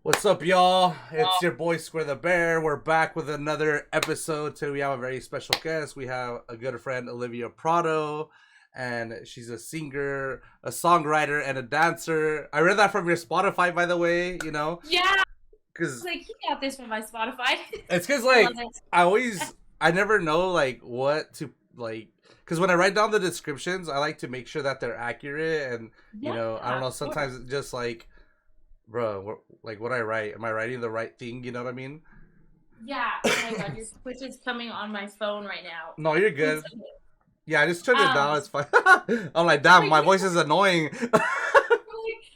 What's up, y'all? It's your boy Square the Bear. We're back with another episode. Today we have a very special guest. We have a good friend, Olivia Prado, and she's a singer, a songwriter, and a dancer. I read that from your Spotify, by the way. Yeah, Because like he got this from my Spotify. it's because I love like it. I never know like what to like. Because when I write down the descriptions, I like to make sure that they're accurate, and Yeah, I don't know. of course. Sometimes it's just like, bro, like what I write. Am I writing the right thing? You know what I mean? Yeah. Oh my God, your Twitch is coming on my phone right now. No, you're One good. second. Yeah, I just turned it down. Um, It's fine. I'm like, oh damn, my my God, voice is annoying.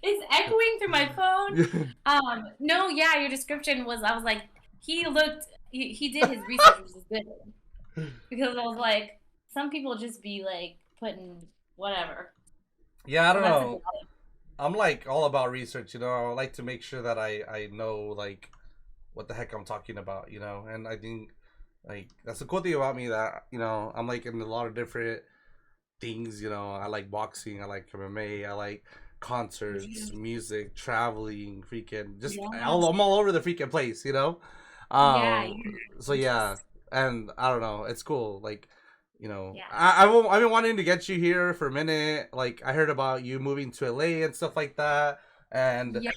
it's echoing through my phone. No, yeah, your description was. I was like, he looked. He did his research, which is good because I was like, some people just be like putting whatever. Yeah, I So don't that's a good know. I'm like all about research. I like to make sure that I know like what the heck I'm talking about. And I think like that's the cool thing about me that I'm like in a lot of different things. I like boxing. I like MMA. I like concerts, thing. music, traveling, freaking just Yeah, I'm all over the freaking place. yeah, Um. your So yeah, interest. and I don't know. It's cool. Like, Yeah, I've been wanting to get you here for a minute. Like, I heard about you moving to LA and stuff like that, and yeah.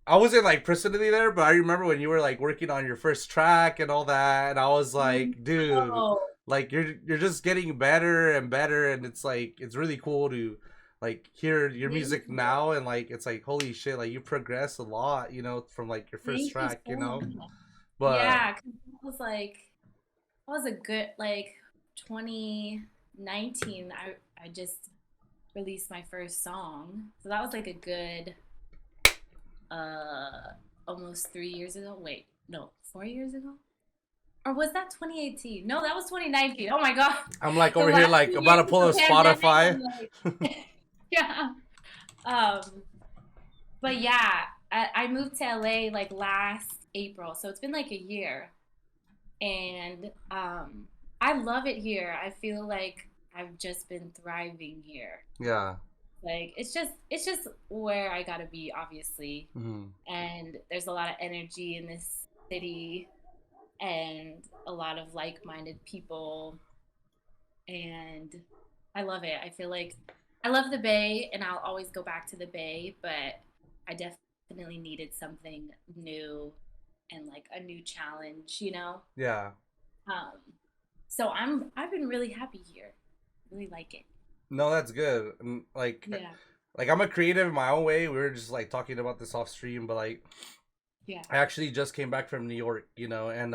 I wasn't like personally there, but I remember when you were like working on your first track and all that, and I was like, dude, No. like you're just getting better and better, and it's like it's really cool to like hear your Thank music you. now, and like it's like holy shit, like you progress a lot, from like your first Thank you track. so much. But Yeah, 'cause that was a good like 2019. I just released my first song. So that was like a good uh almost 3 years ago. Wait, no, 4 years ago? Or was that 2018? No, that was 2019. Oh my God. I'm like The over here last like two about years to of pull the up pandemic, Spotify. I'm like, yeah. Um, but yeah, I moved to LA like last April, so it's been like a year, and I love it here. I feel like I've just been thriving here. Yeah. Like it's just where I gotta be, obviously, Mhm. and there's a lot of energy in this city and a lot of like-minded people, and I love it. I feel like I love the Bay, and I'll always go back to the Bay, but I definitely needed something new and like a new challenge. Yeah. Um, so I've been really happy here. Really like it. No, that's good. And Yeah. like I'm a creative in my own way. We were just like talking about this off stream, but like Yeah. I actually just came back from New York, and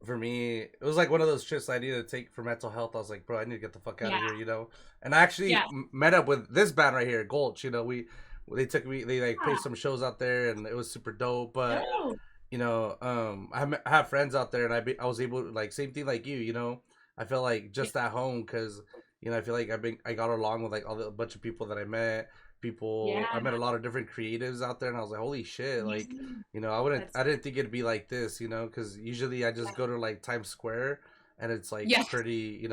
for me, it was like one of those trips I needed to take for mental health. I was like, bro, I need to get the fuck out of Yeah. here. And I actually Yeah. met up with this band right here, Gulch. They took me, they like played Ah, some shows out there, and it was super dope. But no. I have friends out there, and I was able to like same thing like you. I feel like Yeah. just at home because I feel like I got along with like a bunch of people that I met. I Yeah. met a lot of different creatives out there, and I was like, holy shit, Yeah. like That's I didn't think it'd be like this, because usually I just yeah. go to like Times Square, and it's like Yeah. pretty,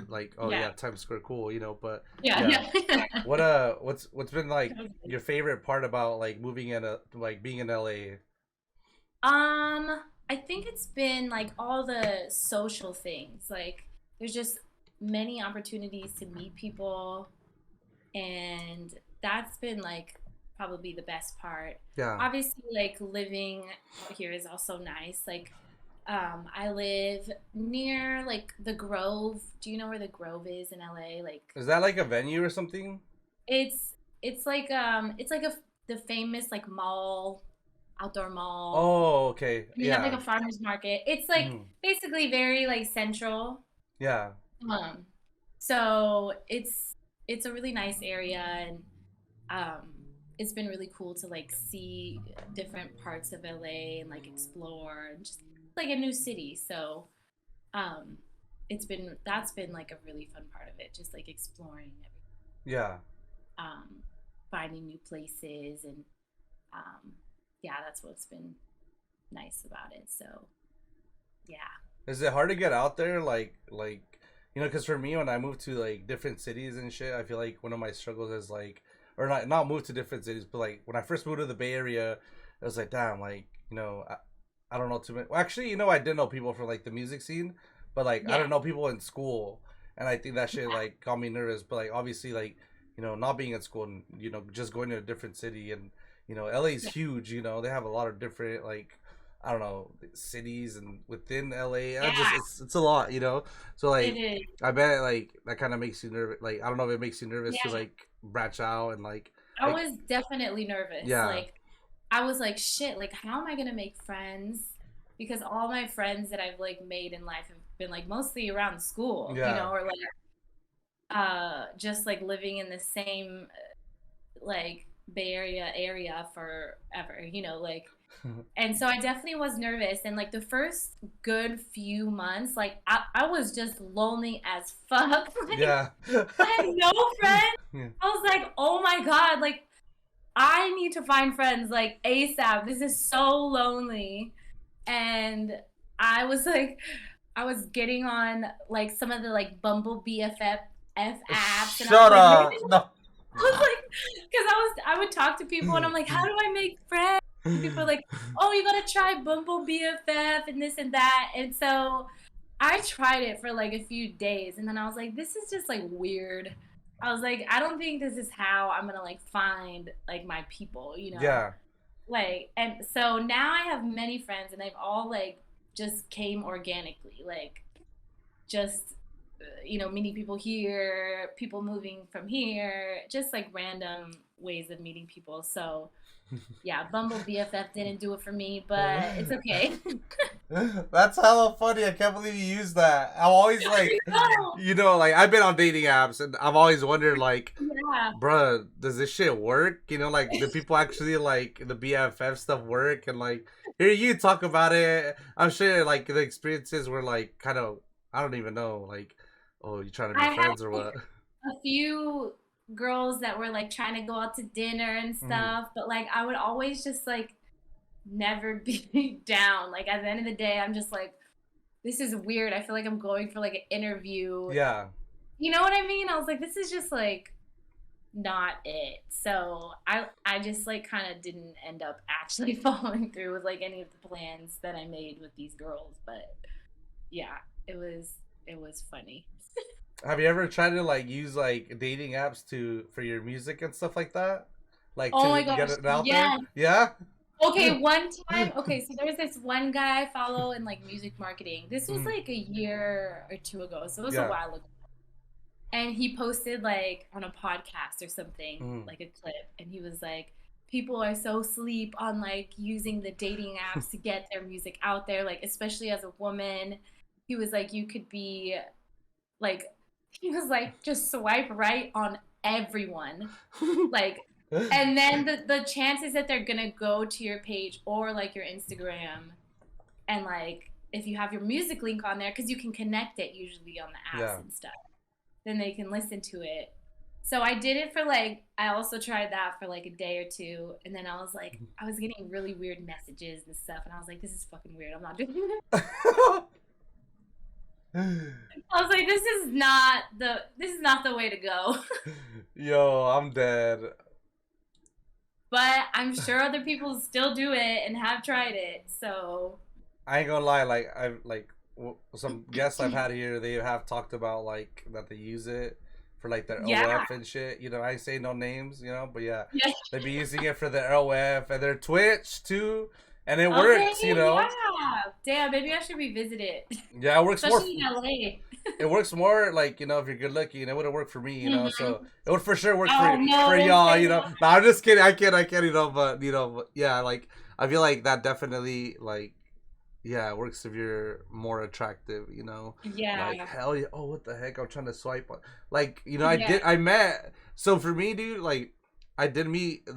like oh Yeah. yeah, Times Square, cool, but Yeah. yeah. Yeah. What's been like your favorite part about like moving in a like being in LA? I think it's been like all the social things. Like there's just many opportunities to meet people, and that's been like probably the best part. Yeah. Obviously, like living out here is also nice. Like I live near like the Grove. Do you know where the Grove is in LA? Like Is that like a venue or something? it's it's like the famous like mall, outdoor mall. Oh, okay. And they have like Yeah. a farmers market. It's like Hmm. basically very like central. Yeah. Um, so it's a really nice area, and um, it's been really cool to like see different parts of LA and like explore and just like a new city. So um, that's been like a really fun part of it, just like exploring everything, Yeah. um, finding new places, and um, yeah, that's what's been nice about it. So yeah. Is it hard to get out there? Because for me, when I move to like different cities and shit, I feel like one of my struggles is like, or not move to different cities, but like when I first moved to the Bay Area, it was like, damn, like, I don't know too many. Well, actually, I did know people from like the music scene, but like I Yeah. don't know people in school, and I think that shit Yeah. like got me nervous. But like obviously, like not being in school and just going to a different city, and LA is Yeah. huge. They have a lot of different like, I don't know, cities and within LA. I just Yeah. it's a lot. So It like is. I bet like that kind of makes you nervous. Like I don't know if it makes you nervous to Yeah. like branch out and I like was definitely nervous. yeah, Like, I was like, shit, like, how am I gonna make friends? Because all my friends that I've like made in life have been like mostly around school, yeah. or like just like living in the same like Bay area forever, like. And so I definitely was nervous. And like the first good few months, like I was just lonely as fuck. Like, Yeah. I had no friends. Yeah. I was like, oh my God, like I need to find friends like ASAP. This is so lonely. And I was like, I was getting on like some of the like Bumble BFF apps, and I was Shut like, maybe up. No. I was like, because I would talk to people, and I'm like, how do I make friends? And people are like, oh, you gotta try Bumble BFF and this and that. And so I tried it for like a few days, and then I was like, this is just like weird. I was like, I don't think this is how I'm gonna like find like my people. Yeah. Like, and so now I have many friends, and they've all like just came organically, like just meeting people here, people moving from here, just like random ways of meeting people. So yeah, Bumble BFF didn't do it for me, but it's okay. That's hella funny. I can't believe you used that. I'm always like, like I've been on dating apps and I've always wondered, like, Yeah. bruh, does this shit work? Like, do people actually like the BFF stuff work? And like, here you talk about it. I'm sure like the experiences were like kind of, I don't even know, like, oh, you trying to be I had friends or what? a few girls that were like trying to go out to dinner and Mhm. stuff, but like I would always just like never be down. Like at the end of the day, I'm just like, this is weird. I feel like I'm going for like an interview. Yeah. You know what I mean? I was like, this is just like not it. So I just like kind of didn't end up actually following through with like any of the plans that I made with these girls. But yeah, it was funny. Have you ever tried to like use like dating apps for your music and stuff like that? Like Oh to my get gosh, it out there? yes. Yeah? Okay, one time, okay, so there's this one guy I follow in like music marketing. This was Mhm. like a year or two ago, so it was a Yeah. while ago. And he posted like on a podcast or something, Mhm. like a clip, and he was like, people are so sleep on like using the dating apps to get their music out there, like especially as a woman. He was like, you could be like, he was like, just swipe right on everyone. Like, and then the chances that they're gonna go to your page or like your Instagram, and like if you have your music link on there, because you can connect it usually on the apps Yeah. and stuff, then they can listen to it. So I did it for like, I also tried that for like a day or two, and then I was like, I was getting really weird messages and stuff, and I was like, this is fucking weird. I'm not doing it. I was like, this is not the way to go. Yo, I'm dead. But I'm sure other people still do it and have tried it. So I ain't gonna lie, like I've like some guests I've had here, they have talked about like that they use it for like their yeah, OF and shit. I say no names, but yeah, yeah. they be using it for their OF and their Twitch too, and it Okay, works. yeah. Damn, maybe I should revisit it, Yeah, it works more. especially in LA. It works more like if you're good looking. It wouldn't work for me, Mhm. So it would for sure work Oh no, for don't y'all, say No, that. I'm just kidding. I can't, but but yeah, like I feel like that definitely like yeah, it works if you're more attractive. Like Yeah, hell yeah. Oh, what the heck? I'm trying to swipe on. Like yeah. I met. So for me, dude, like I did meet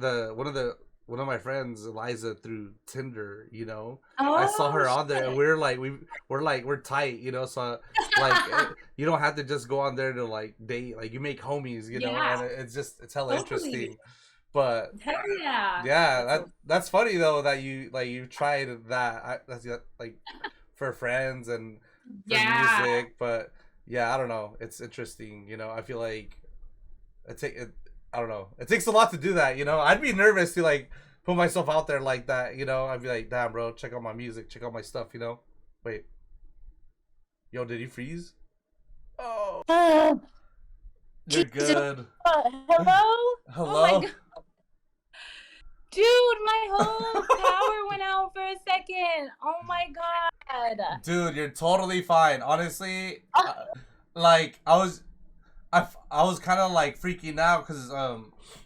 one of my friends, Eliza, through Tinder. I saw Oh her on there, and shit. we're tight. So like you don't have to just go on there to like date. Like you make homies. Yeah, And it's hella totally. interesting. But Hell yeah. yeah, That's so. that's funny though that you tried that. That's like for friends and for Yeah. music, but yeah, I don't know. It's interesting. I feel like it's I don't know. It takes a lot to do that, you know. I'd be nervous to like put myself out there like that, you know. I'd be like, damn, bro, check out my music, check out my stuff, you know. Wait, yo, did he freeze? Oh, you're good. Hello? Oh my Hello. god. Dude, my whole power went out for a second. Oh my god. Dude, you're totally fine. Honestly, like I was kind of like freaking out because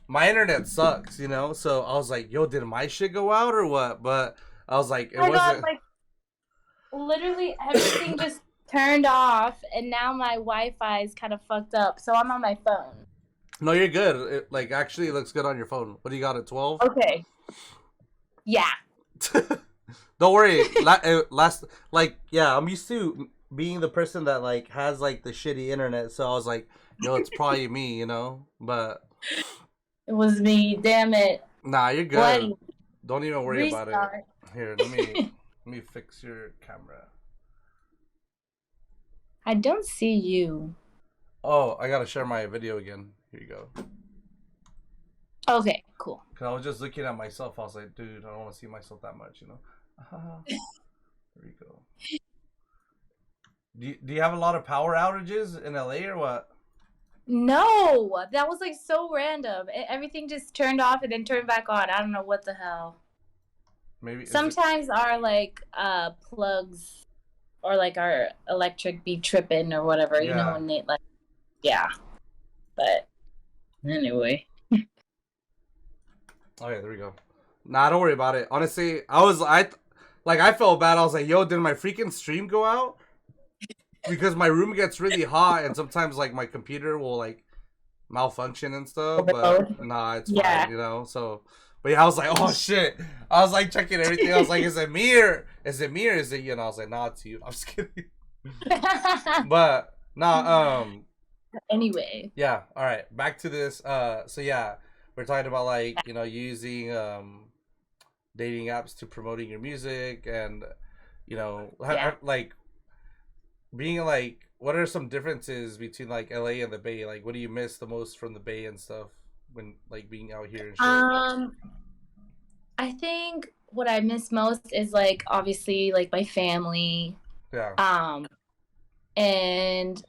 my internet sucks, you know. So I was like, yo, did my shit go out or what? But I was like, it Oh my god, wasn't. like literally everything just turned off and now my Wi-Fi is kind of fucked up. So I'm on my phone. No, you're good. It, like actually, it looks good on your phone. What do you got at 12? Okay. Yeah. Don't worry. Last like yeah, I'm used to being the person that like has like the shitty internet. So I was like, yo, it's probably me, you know. But It was me. Damn it. nah, you're What? good. Don't even worry about it. Restart. Here, let me fix your camera. I don't see you. Oh, I gotta share my video again. Here you go. Okay, cool. Cause I was just looking at myself. I was like, dude, I don't want to see myself that much, you know. There we go. Do you have a lot of power outages in LA or what? No, that was like so random. Everything just turned off and then turned back on. I don't know what the hell. Maybe Sometimes our like plugs or like our electric be tripping or whatever, you know, yeah. when they like yeah. But anyway. Okay, there we go. Nah, don't worry about it. Honestly, I felt bad. I was like, yo, did my freaking stream go out? Because my room gets really hot and sometimes like my computer will like malfunction and stuff. But nah, it's fine, you know. So, but yeah, I was like, oh shit. I was like checking everything. I was like, is it me or is it you? And I was like, nah, it's you. I'm just kidding. But nah, Anyway. yeah. All right, back to this. So yeah, we're talking about like you know using dating apps to promoting your music and you know like being like what are some differences between like LA and the Bay? Like what do you miss the most from the Bay and stuff when like being out here and shit? I think what I miss most is like obviously like my family. Yeah. And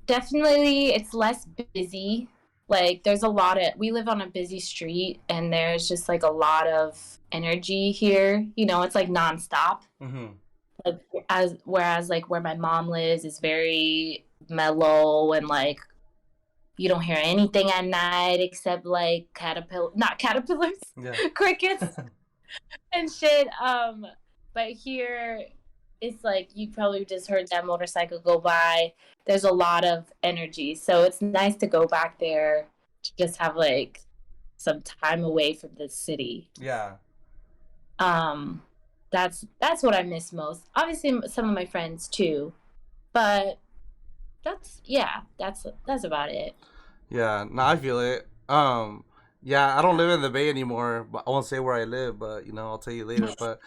definitely it's less busy. Like there's a lot of we live on a busy street and there's just like a lot of energy here. You know, it's like nonstop. Mm-hmm. Like whereas like where my mom lives is very mellow and like you don't hear anything at night except like not caterpillars, Yeah. crickets and shit. But here it's like you probably just heard that motorcycle go by. There's a lot of energy, so it's nice to go back there to just have like some time away from the city. Yeah. That's what I miss most. Obviously, some of my friends too, but that's about it. Yeah. No, I feel it. Yeah, I don't live in the Bay anymore, but I won't say where I live, but you know, I'll tell you later. But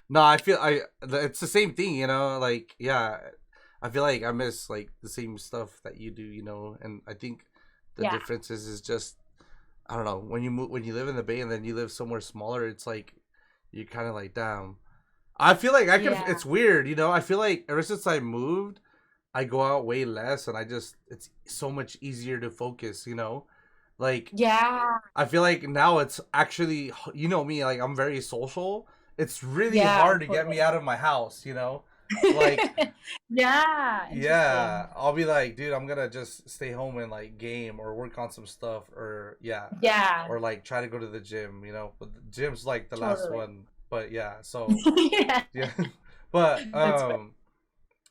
no, it's the same thing, you know, like yeah, I feel like I miss like the same stuff that you do, you know, and I think the Yeah. difference is just I don't know, when you live in the Bay and then you live somewhere smaller, it's like you're kind of like damn. I feel like I can Yeah. it's weird, you know. I feel like ever since I moved, I go out way less and it's so much easier to focus, you know. Like Yeah. I feel like now it's actually, you know me, like I'm very social. It's really Yeah, hard to get me totally. out of my house, you know? Like, Yeah. yeah, Interesting. I'll be like, dude, I'm gonna just stay home and like game or work on some stuff or yeah, Yeah. or like try to go to the gym, you know? But the gym's like the last Totally. one. But yeah, so Yeah. yeah. But That's right.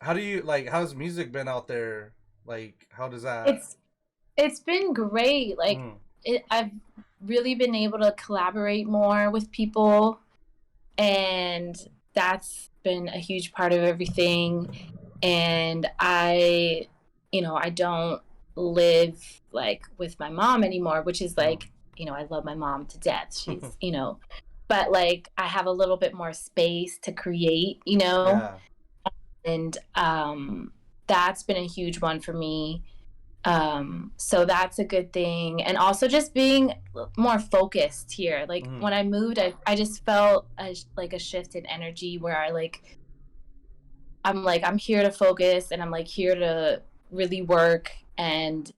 how do you like how's music been out there? Like how does that It's it's been great. Like mm, I've really been able to collaborate more with people, and that's been a huge part of everything. And I don't live like with my mom anymore, which is mm, like, I love my mom to death. She's, but like I have a little bit more space to create. yeah. And that's been a huge one for me. So that's a good thing. And also just being more focused here. Like Mm-hmm. when I moved, I just felt like a shift in energy where I'm here to focus and I'm like here to really work. And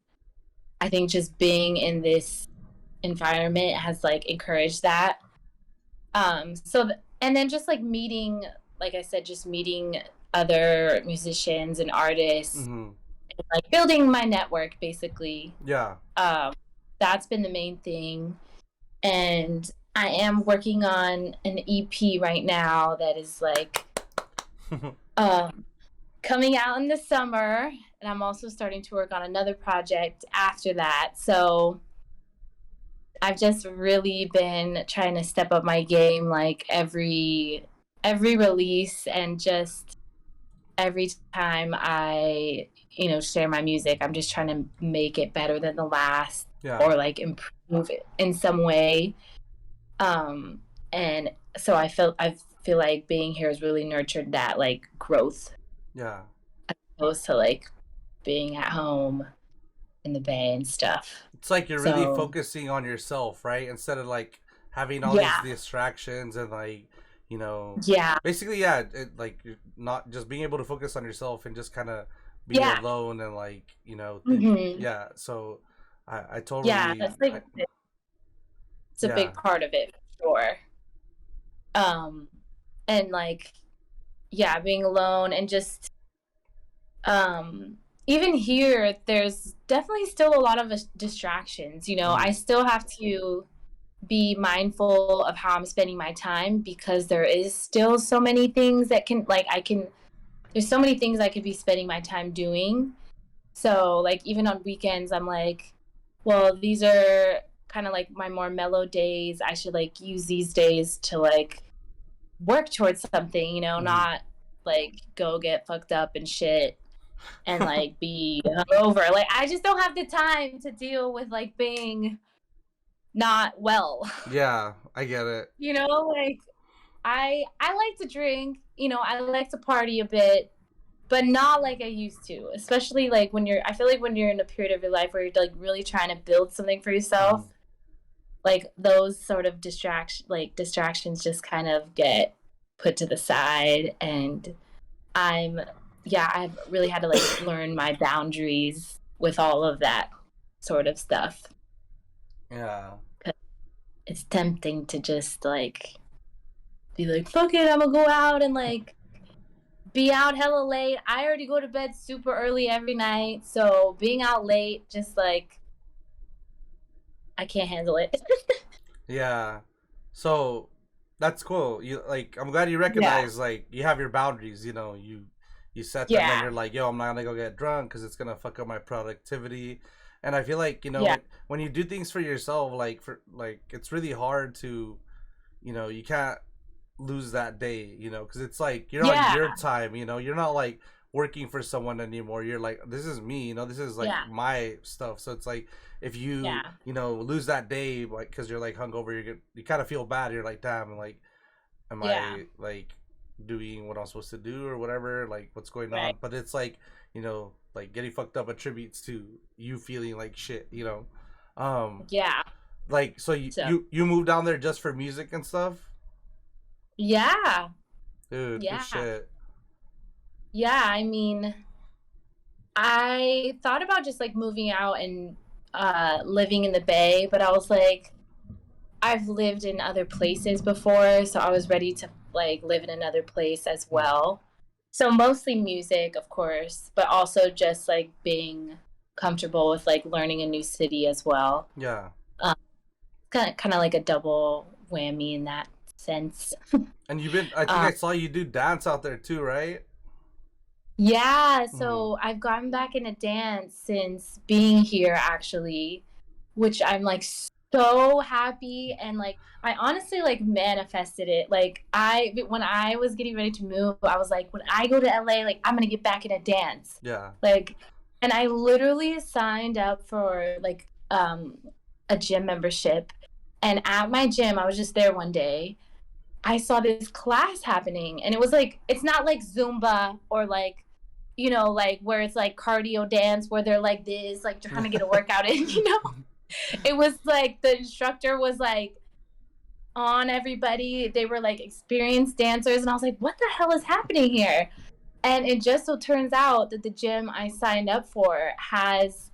I think just being in this environment has like encouraged that. And then just like meeting, like I said, just meeting other musicians and artists, Mm-hmm. like building my network basically. Yeah. Um, that's been the main thing. And I am working on an EP right now that is like um, coming out in the summer. And I'm also starting to work on another project after that. So I've just really been trying to step up my game like every release and just every time I, share my music, I'm just trying to make it better than the last Yeah. or like improve it in some way. Um and so I feel like being here has really nurtured that like growth Yeah. opposed to like being at home in the Bay and stuff. It's like you're really So focusing on yourself, right? Instead of like having all these yeah, distractions and like, you know, yeah, basically, yeah, like you're not just being able to focus on yourself and just kind of be yeah. alone and like, think, Hmm. yeah. So I Yeah, totally, that's like it's a yeah, big part of it for sure. Um, and like, yeah, being alone and just um, even here, there's definitely still a lot of distractions. mm-hmm, I still have to be mindful of how I'm spending my time because there is still so many things that there's so many things I could be spending my time doing. So, like, even on weekends, I'm like, well, these are kind of like my more mellow days. I should like use these days to like work towards something, mm-hmm. not like go get fucked up and shit and like be hungover. Like, I just don't have the time to deal with like being not well. Yeah, I get it. Like I like to drink, I like to party a bit, but not like I used to. Especially like I feel like when you're in a period of your life where you're like really trying to build something for Mm-hmm. yourself, like those sort of distractions just kind of get put to the side. And I'm yeah, I've really had to like learn my boundaries with all of that sort of stuff. Yeah, It's tempting to just like be like, fuck it, I'm gonna go out and like be out hella late. I already go to bed super early every night, so being out late just like I can't handle it. yeah. So that's cool. You like, I'm glad you Yeah. recognize like you have your boundaries. You set them and Yeah. you're like, yo, I'm not gonna go get drunk because it's gonna fuck up my productivity. And I feel like Yeah. when you do things for yourself, like it's really hard to, you can't lose that day, because it's like you're on Yeah. your time. You're not like working for someone anymore. You're like, this is me. This is like Yeah. my stuff. So it's like if you Yeah. lose that day, like because you're like hungover, you kind of feel bad. You're like, damn, like, am Yeah. I like doing what I'm supposed to do or whatever? Like, what's going Right. on? But it's like, like getting fucked up attributes to you feeling like shit. Um, Yeah. like so you So you, you moved down there just for music and stuff, yeah. dude. Good Yeah. shit. Yeah. I mean, I thought about just like moving out and living in the Bay, but I was like, I've lived in other places before, so I was ready to like live in another place as Mm. well. So mostly music, of course, but also just like being comfortable with like learning a new city as well. Yeah. Um, kind of like a double whammy in that sense. And I think Um, I saw you do dance out there too, right? yeah, Mm-hmm. so I've gotten back into dance since being here actually, which I'm like so happy and like I honestly like manifested it. Like when I was getting ready to move, I was like when I go to LA, like I'm going to get back into dance. Yeah. Like and I literally signed up for like a gym membership, and at my gym, I was just there one day. I saw this class happening and it was like it's not like Zumba or like you know, like where it's like cardio dance where they're like this, like trying to get a workout in, you know. It was like the instructor was like on everybody. They were like experienced dancers, and I was like, what the hell is happening here? And it just so turns out that the gym I signed up for has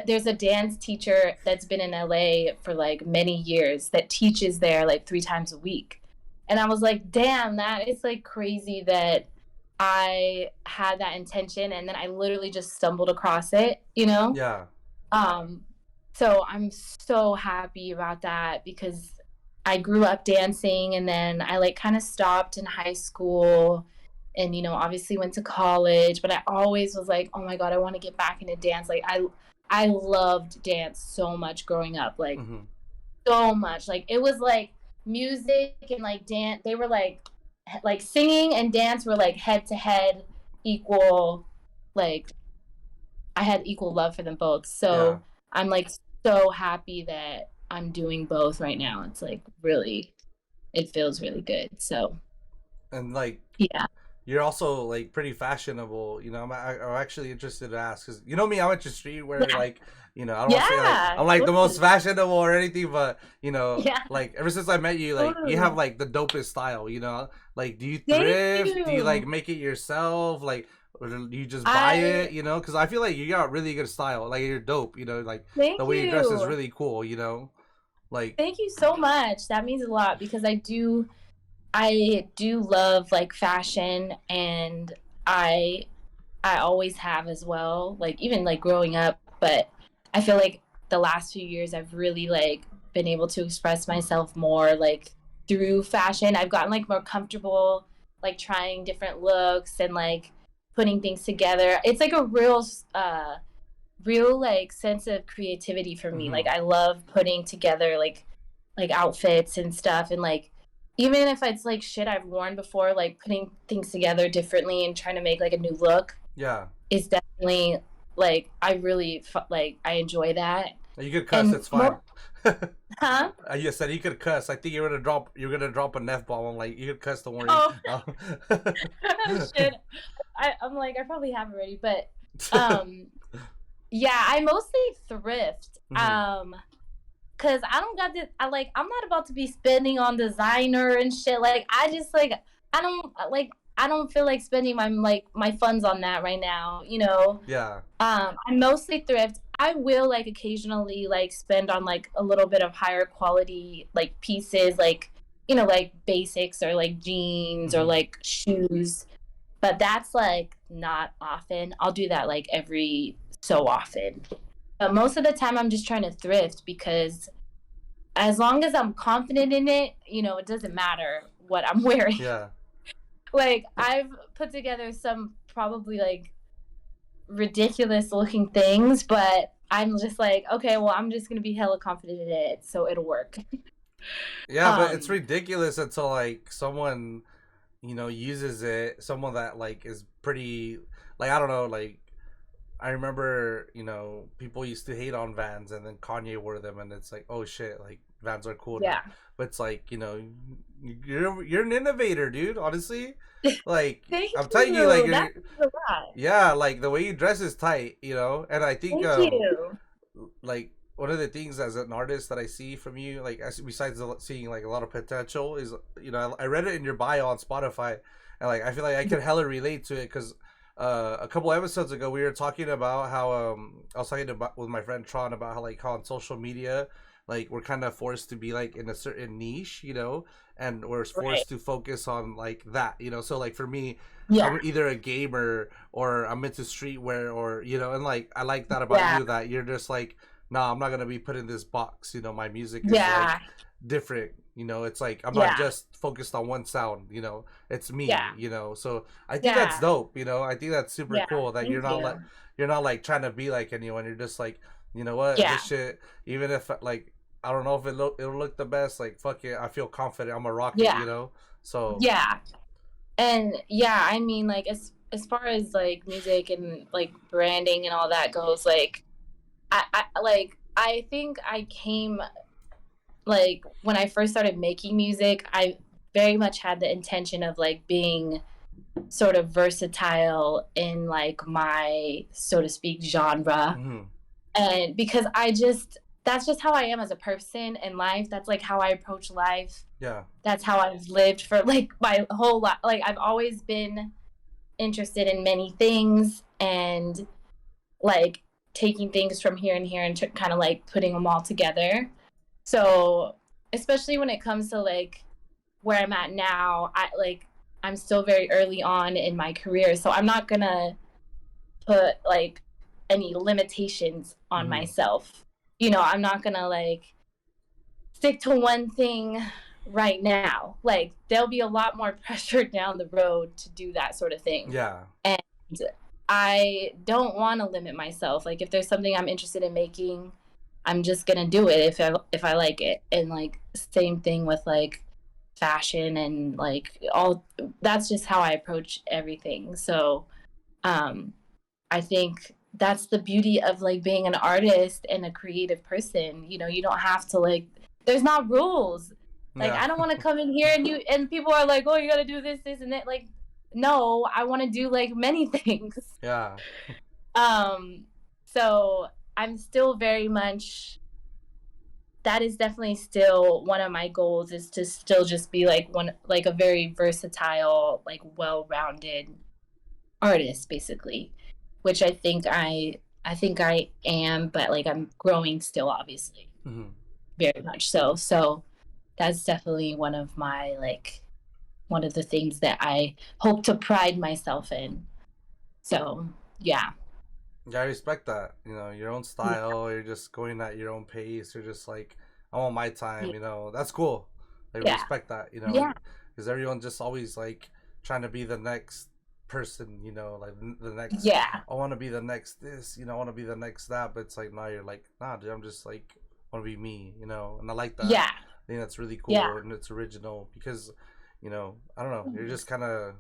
there's a dance teacher that's been in LA for like many years that teaches there like 3 times a week. And I was like, damn, that is like crazy that I had that intention and then I literally just stumbled across it, you know? Yeah. Um, so I'm so happy about that because I grew up dancing and then I like kind of stopped in high school and you know obviously went to college, but I always was like, oh my god, I want to get back into dance. Like I loved dance so much growing up, like Hmm. so much. Like it was like music and like dance, they were like singing and dance were like head to head equal, like I had equal love for them both. Yeah. So I'm like so happy that I'm doing both right now. It's like really, it feels really good. So And like yeah. you're also like pretty fashionable. I'm actually interested to ask because you know me, I went to streetwear. Yeah. Like, I don't want to say like Yeah. I'm like the most Totally. fashionable or anything, but Yeah. like ever since I met you, like you have Totally. like the dopest style. Like, do you Thank thrift? Do you like you. make it yourself? Like, or do you just buy I it? Because I feel like you got really good style. Like you're dope. Like the thank way you dress is you. really cool. Like Thank you so much. That means a lot because I do love like fashion and I I always have as well, like even like growing up, but I feel like the last few years I've really like been able to express myself more like through fashion. I've gotten like more comfortable like trying different looks and like putting things together. It's like a real like sense of creativity for me. hmm Like I love putting together like outfits and stuff and like even if it's like shit I've worn before, like putting things together differently and trying to make like a new look yeah. is definitely like I really like I enjoy that. You could cuss. And It's fine. more, huh? You said you could cuss. I think you're gonna drop an F bomb. I'm like, you could cuss. Don't worry. Oh shit. I'm like I probably have already, but um yeah, I mostly thrift. hmm Cause I don't got this. I'm not about to be spending on designer and shit. Like I just like I don't feel like spending my funds on that right now. You know. Yeah. I mostly thrift. I will like occasionally like spend on like a little bit of higher quality like pieces, like you know like basics or like jeans or hmm like shoes. But that's like not often. I'll do that like every so often. But most of the time, I'm just trying to thrift because as long as I'm confident in it, you know, it doesn't matter what I'm wearing. Yeah. Like, I've put together some probably like ridiculous looking things, but I'm just like, okay, well, I'm just going to be hella confident in it, so it'll work. Yeah, but it's Um, ridiculous until like someone, uses it. Someone that like is pretty, like I don't know, like I remember, people used to hate on Vans, and then Kanye wore them, and it's like, oh shit, like Vans are cool now. yeah. But it's like, you're an innovator, dude. Honestly, like Thank I'm telling you, like you. you're, That means a lot. yeah, like the way you dress is tight, and I think Thank you. like one of the things as an artist that I see from you, like besides seeing like a lot of potential, is I read it in your bio on Spotify, and like I feel like I can hella relate to it because a couple episodes ago we were talking about how I was talking about with my friend Tron about how on social media like we're kind of forced to be like in a certain niche, and we're Right. forced to focus on like that, so like for me, Yeah. I'm either a gamer or I'm into streetwear, or and like I like that about Yeah. you, that you're just like, nah, I'm not gonna be put in this box. My music is Yeah. like different. It's like I'm not Yeah. just focused on one sound. It's me. Yeah. So I think that's Yeah. dope. I think that's super Yeah. cool that Thank you. you're not like trying to be like anyone. You're just like, you know what, Yeah. this shit. Even if like I don't know if it'll look the best. Like fuck it, I feel confident. I'm a rocket. Yeah. So Yeah. And yeah, I mean like as far as like music and like branding and all that goes, like I think I came like when I first started making music, I very much had the intention of like being sort of versatile in like my, so to speak, genre. Mm-hmm. And because that's just how I am as a person in life. That's like how I approach life. Yeah. That's how I've lived for like my whole life. Like I've always been interested in many things, and like taking things from here and here and kind of like putting them all together. So, especially when it comes to like where I'm at now, I'm still very early on in my career, so I'm not gonna put like any limitations on Mm-hmm. myself. You know, I'm not gonna like stick to one thing right now. Like there'll be a lot more pressure down the road to do that sort of thing. Yeah. And I don't want to limit myself. Like if there's something I'm interested in making, I'm just gonna do it if I like it. And like same thing with like fashion and like all, that's just how I approach everything. So um I think that's the beauty of like being an artist and a creative person. You know, you don't have to like, there's not rules. Like Yeah. I don't want to come in here and people are like, oh, you got to do this, and that. Like, no, I want to do like many things. Yeah. Um, so I'm still very much, that is definitely still one of my goals, is to still just be like like a very versatile, like well-rounded artist, basically, which I think I am, but like I'm growing still, obviously, Mm-hmm. very much so. So that's definitely one of my like, one of the things that I hope to pride myself in. So yeah. Yeah, I respect that. You know, your own style. You're just going at your own pace. You're just like, I want my time. Yeah. You know, that's cool. I Yeah. respect that. You know, Yeah. because everyone just always like trying to be the next person. You know, like the next. Yeah. I want to be the next this. You know, I want to be the next that. But it's like now you're like, nah, dude. I'm just like want to be me. You know, and I like that. Yeah. I think that's really Yeah. cool and it's original because, you know, I don't know. You're just kind of.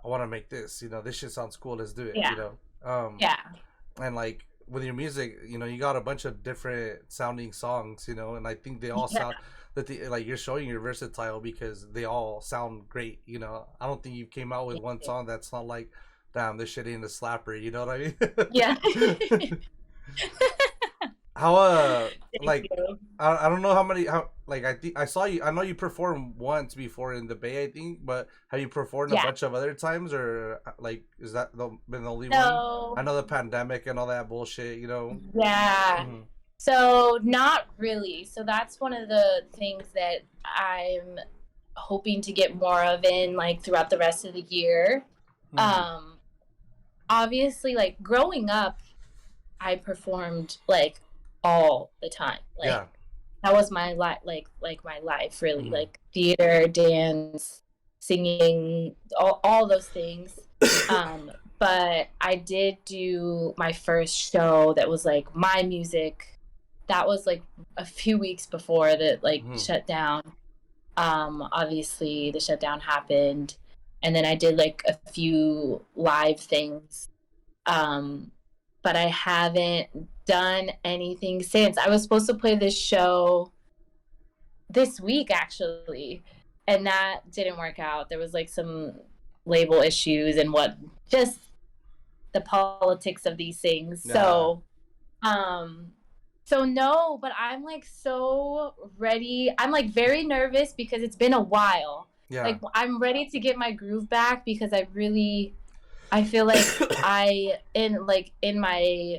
I want to make this. You know, this shit sounds cool. Let's do it. Yeah. You know. Yeah. And like with your music, you know, you got a bunch of different sounding songs, you know, and I think they all Yeah. sound like you're showing you're versatile because they all sound great, you know. I don't think you came out with one song that's not like, damn, this shit ain't a slapper, you know what I Yeah. mean? How Thank like you. I don't know how like I think I saw you, I know you performed once before in the Bay, I think, but have you performed a Yeah. bunch of other times, or like is that been the only one? I So know the pandemic and all that bullshit, you know. yeah. Hmm. So not really. So that's one of the things that I'm hoping to get more of in like throughout the rest of the year. Hmm. Um Obviously like growing up I performed like all the time. Like Yeah. that was my life, like my life really, Hmm. like theater, dance, singing, all those things. But I did do my first show that was like my music. That was like a few weeks before the like Hmm. shut down. Obviously the shutdown happened, and then I did like a few live things. Um, but I haven't done anything since. I was supposed to play this show this week actually, and that didn't work out. There was like some label issues and what, just the politics of these things. Yeah. Um so no, but I'm like so ready. I'm like very nervous because it's been a while. Yeah. Like I'm ready to get my groove back because I feel like I in my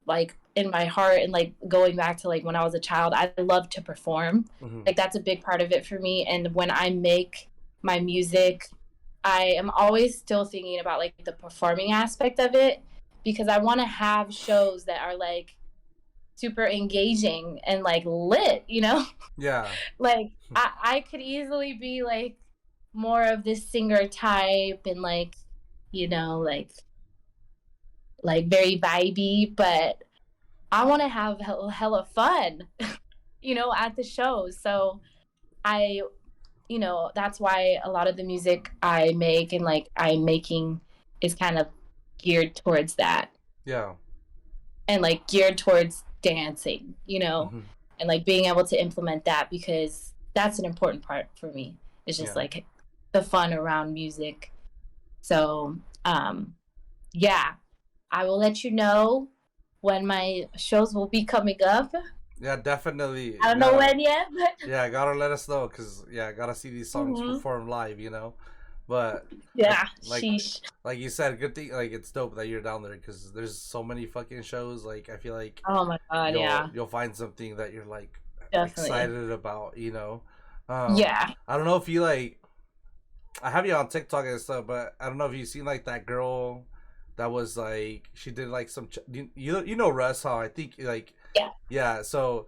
like in my heart and like going back to like when I was a child, I love to perform. Hmm. Like that's a big part of it for me. And when I make my music, I am always still thinking about like the performing aspect of it, because I want to have shows that are like super engaging and like lit, you know? Yeah. Like I could easily be like more of this singer type and like, you know, like very vibey, but I want to have hella fun, you know, at the shows. So I, you know, that's why a lot of the music I make and like I'm making is kind of geared towards that, Yeah. and like geared towards dancing, you know, Hmm. and like being able to implement that, because that's an important part for me. It's just Yeah. like the fun around music. So, yeah, I will let you know when my shows will be coming up. Yeah, definitely. I don't know Gotta, when yet, but yeah, gotta let us know, cause yeah, gotta see these songs hmm perform live, you know. But I yeah, like sheesh, like you said, good thing. Like it's dope that you're down there, cause there's so many fucking shows. Like I feel like oh my god, yeah, you'll find something that you're like definitely, excited about, you know. Um, yeah, I don't know if you like. I have you on TikTok and stuff, but I don't know if you seen like that girl that was like she did like some you know Russ, huh? I think like yeah, yeah. So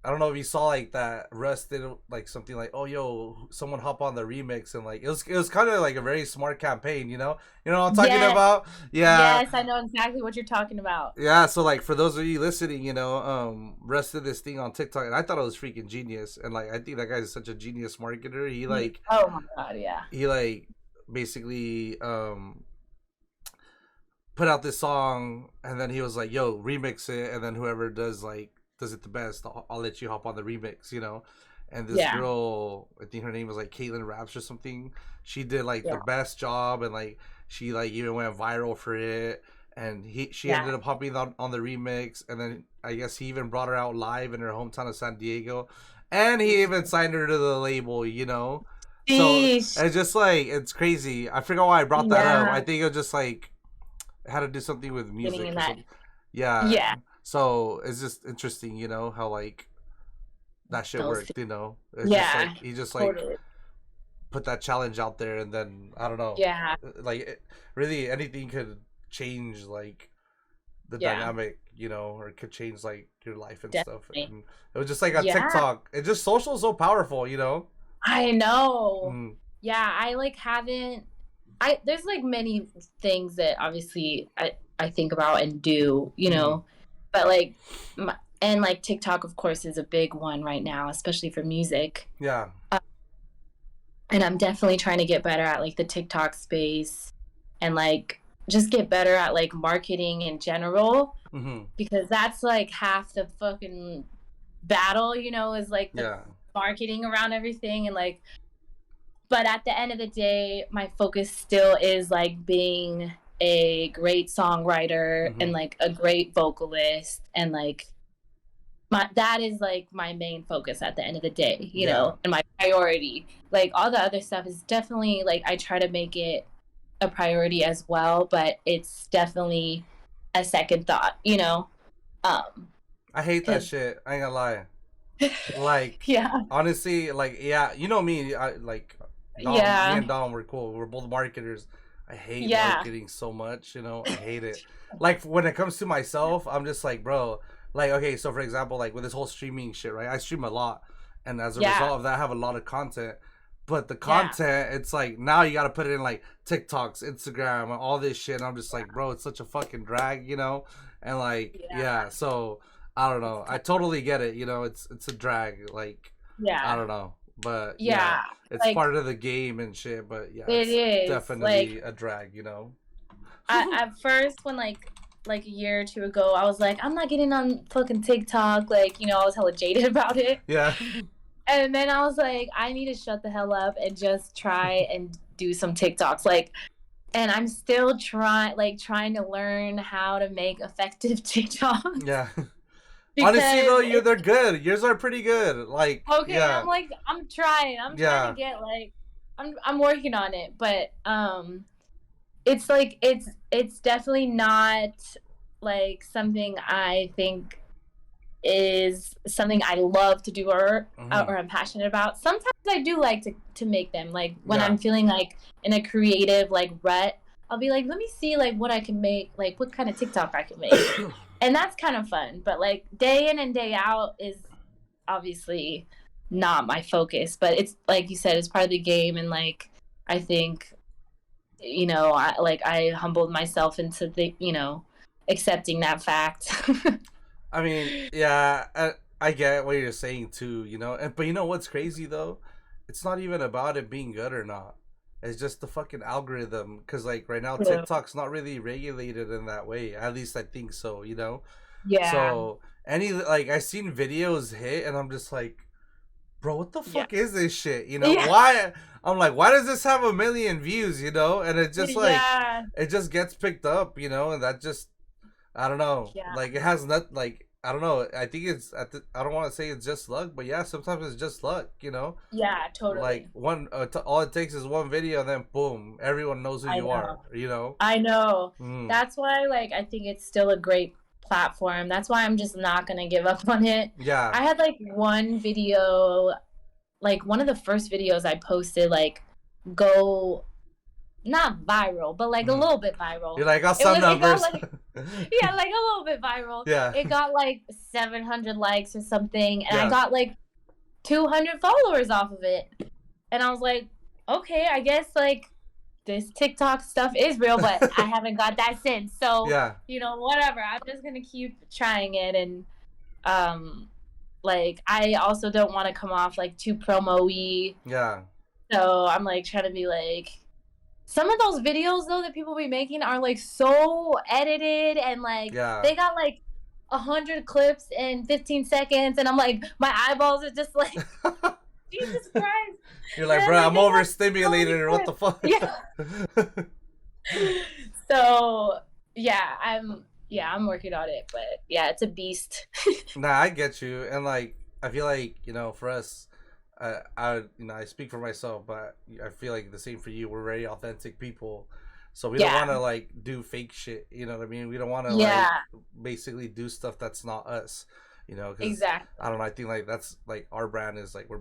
I don't know if you saw like that Russ did like something like, oh yo, someone hop on the remix, and like it was kind of like a very smart campaign, you know what I'm talking yes, about? Yeah. yes, I know exactly what you're talking about. Yeah, so like for those of you listening, Russ did this thing on TikTok, and I thought it was freaking genius. And like I think that guy is such a genius marketer. Oh my god, yeah, He like basically put out this song, and then he was like, "Yo, remix it," and then whoever does it the best, I'll let you hop on the remix, you know. And this yeah, girl, I think her name was like Caitlin Raps or something. She did like the yeah, best job, and like she like even went viral for it. And she yeah, ended up hopping on the remix, and then I guess he even brought her out live in her hometown of San Diego, and he even signed her to the label, you know. So sheesh, it's just like it's crazy. I forgot why I brought that up. I yeah, think it was just like it had to do something with getting music in or that, something. Yeah. yeah, So it's just interesting, how like that shit those, worked. It's just yeah, like he just like totally, put that challenge out there, and then I don't know, yeah, really anything could change like the yeah, dynamic, or it could change like your life and stuff. definitely, And it was just like a yeah. TikTok. It just social is so powerful. I know. Mm, Yeah, I like haven't I there's like many things that obviously I think about and do, mm-hmm. but like and like TikTok of course is a big one right now, especially for music. Yeah. Uh, and I'm definitely trying to get better at like the TikTok space and like just get better at like marketing in general Mm-hmm. because that's like half the fucking battle, is like the Yeah. marketing around everything and like but at the end of the day, my focus still is like being a great songwriter Mm-hmm. and like a great vocalist and like that is like my main focus at the end of the day, Yeah. and my priority. Like all the other stuff is definitely like I try to make it a priority as well, but it's definitely a second thought. Um I hate that cuz shit. I ain't gonna lie. Like, yeah. honestly, like, yeah, you know me. I like me Yeah. and Dom were cool. We're both marketers. I hate Yeah. marketing so much. I hate it. Like when it comes to myself, I'm just like, bro. Like, okay, so for example, like with this whole streaming shit, right? I stream a lot, and as a Yeah. result of that, I have a lot of content. But the Yeah. content, it's like now you got to put it in like TikToks, Instagram, and all this shit. And I'm just like, bro, it's such a fucking drag. And like, Yeah. yeah, so I don't It's know. I tough. totally get it. It's a drag. Like, I Yeah. don't know, but yeah, Yeah, it's like part of the game and shit. But yeah, it it's is. Like definitely a drag. I at first when like a year or two ago, I was like, I'm not getting on fucking TikTok. Like, I was hella jaded about it. Yeah, And then I was like, I need to shut the hell up and just try and do some TikToks. Like, and I'm still trying to learn how to make effective TikToks yeah. Honestly because though, it's they're good. Yours are pretty good. Like, okay. yeah, I'm like, I'm trying to yeah. get like, I'm working on it, but it's like it's definitely not like something I think is something I love to do Hmm. or I'm passionate about. Sometimes I do like to make them. Like when Yeah. I'm feeling like in a creative like rut, I'll be like, let me see like what I can make, like what kind of TikTok I can make. And that's kind of fun. But like day in and day out is obviously not my focus. But it's like you said, it's part of the game and like I think I humbled myself into accepting that fact. I mean, yeah, I get what you're saying too. But you know what's crazy though? It's not even about it being good or not. It's just the fucking algorithm. Because like right now, Yeah. TikTok's not really regulated in that way. At least I think so. Yeah. So any like I seen videos hit, and I'm just like, bro, what the Yeah. fuck is this shit? You know, Yeah. why? I'm like, why does this have 1,000,000 views? You know, and it just like, Yeah. it just gets picked up, you know, and that just, I don't know, Yeah. like it has not like. I don't know. I think it's I don't want to say it's just luck, but yeah, sometimes it's just luck, you know. Yeah, Like totally. all it takes is one video, and then boom, everyone knows who I you are, know. you know. I know. Mm. That's why, like, I think it's still a great platform. That's why I'm just not gonna give up on it. Yeah. I had like one video, like one of the first videos I posted, like go not viral, but like a Mm. little bit viral. You're like, got some It got numbers. like yeah, like a little bit viral. Yeah. It got like 700 likes or something, and I Yeah. got like 200 followers off of it. And I was like, okay, I guess like this TikTok stuff is real, but I haven't got that since. So, Yeah. you know, whatever. I'm just gonna keep trying it, and like I also don't want to come off like too promo-y. Yeah. So I'm like trying to be like, some of those videos though that people be making are like so edited, and like Yeah. they got like 100 clips in 15 seconds, and I'm like, my eyeballs are just like, Jesus Christ. You're like, And bro, like, I'm they got overstimulated, or what the fuck? Yeah. So yeah, I'm working on it, but yeah, it's a beast. Nah, I get you, and like, I feel like, you know, for us, I I speak for myself, but I feel like the same for you. We're very authentic people, so we don't Yeah. want to like do fake shit. You know what I mean? We don't want to Yeah. like basically do stuff that's not us. You know, 'cause Exactly. I don't know. I think like that's like our brand is like we're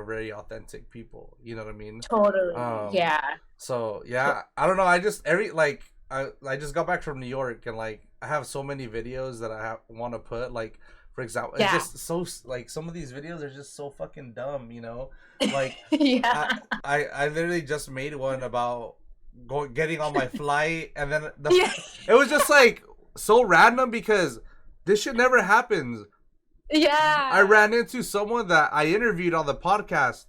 very authentic people. You know what I mean? Totally. Yeah. So yeah, I don't know. I just I just got back from New York, and like I have so many videos that I want to put. Like for example, Yeah. it's just so like some of these videos are just so fucking dumb. You know, like Yeah. I literally just made one about getting on my flight, and then Yeah. it was just like so random because this shit never happens. Yeah. I ran into someone that I interviewed on the podcast.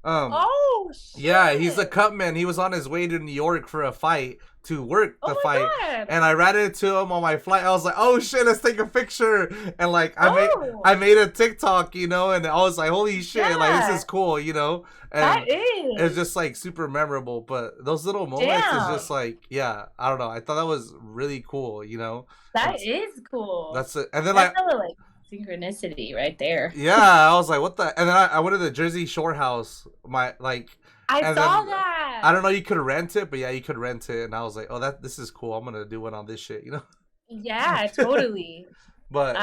Oh shit. Yeah, he's a cut man. He was on his way to New York for a fight to work the Oh my fight, God. and I ran into him on my flight. I was like, "Oh shit, let's take a picture!" And like, Oh. I made a TikTok, you know, and I was like, "Holy shit, like Yeah. this is cool," you know. And That is. it's just like super memorable. But those little moments is just Damn. like, yeah, I don't know. I thought that was really cool, you know. That It's- is cool. That's it. And then That's like synchronicity right there. yeah, I was like, what the? And then I went to the Jersey Shore house. My like, I and saw then, that. I don't know, you could rent it, but yeah, you could rent it. And I was like, oh, this is cool. I'm gonna do one on this shit, you know. Yeah, totally. But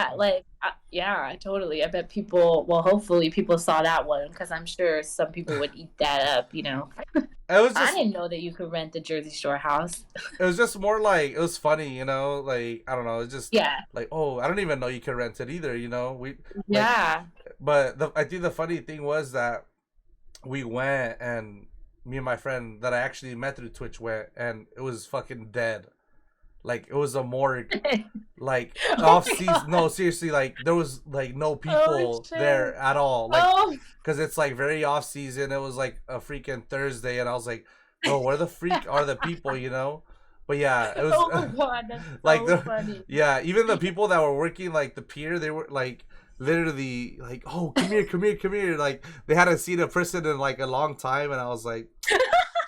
Yeah, totally. I bet people, well, hopefully people saw that one, because I'm sure some people would eat that up, you know. it was I just didn't know that you could rent the Jersey Shore house. it was just more like it was funny, you know. Like I don't know, it's just Yeah. like, oh, I don't even know you could rent it either, you know. Yeah. But I think the funny thing was that we went, and me and my friend that I actually met through Twitch went, and it was fucking dead. Like it was a morgue, like Oh off my season. God. No, seriously, like there was like no people shit. there at all. Like Oh, because it's like very off season. It was like a freaking Thursday, and I was like, bro, where the freak are the people, you know? But yeah, it was oh my God, that's like so funny. yeah, even the people that were working like the pier, they were like literally like, oh, come here, like they hadn't seen a person in like a long time, and I was like,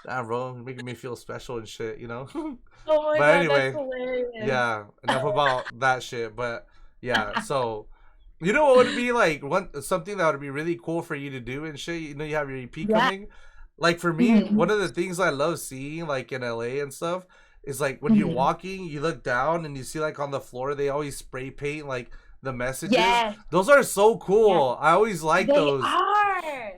damn, bro, you're making me feel special and shit, you know. Oh my But God, anyway, that's hilarious. yeah, enough about that shit. But yeah, so you know what would be like something that would be really cool for you to do and shit. You know, you have your EP Yeah. coming. Like for me, Mhm. one of the things I love seeing, like in LA and stuff, is like when you're Mhm. walking, you look down and you see like on the floor they always spray paint like the messages. Yes. Those are so cool. I always like They those. are.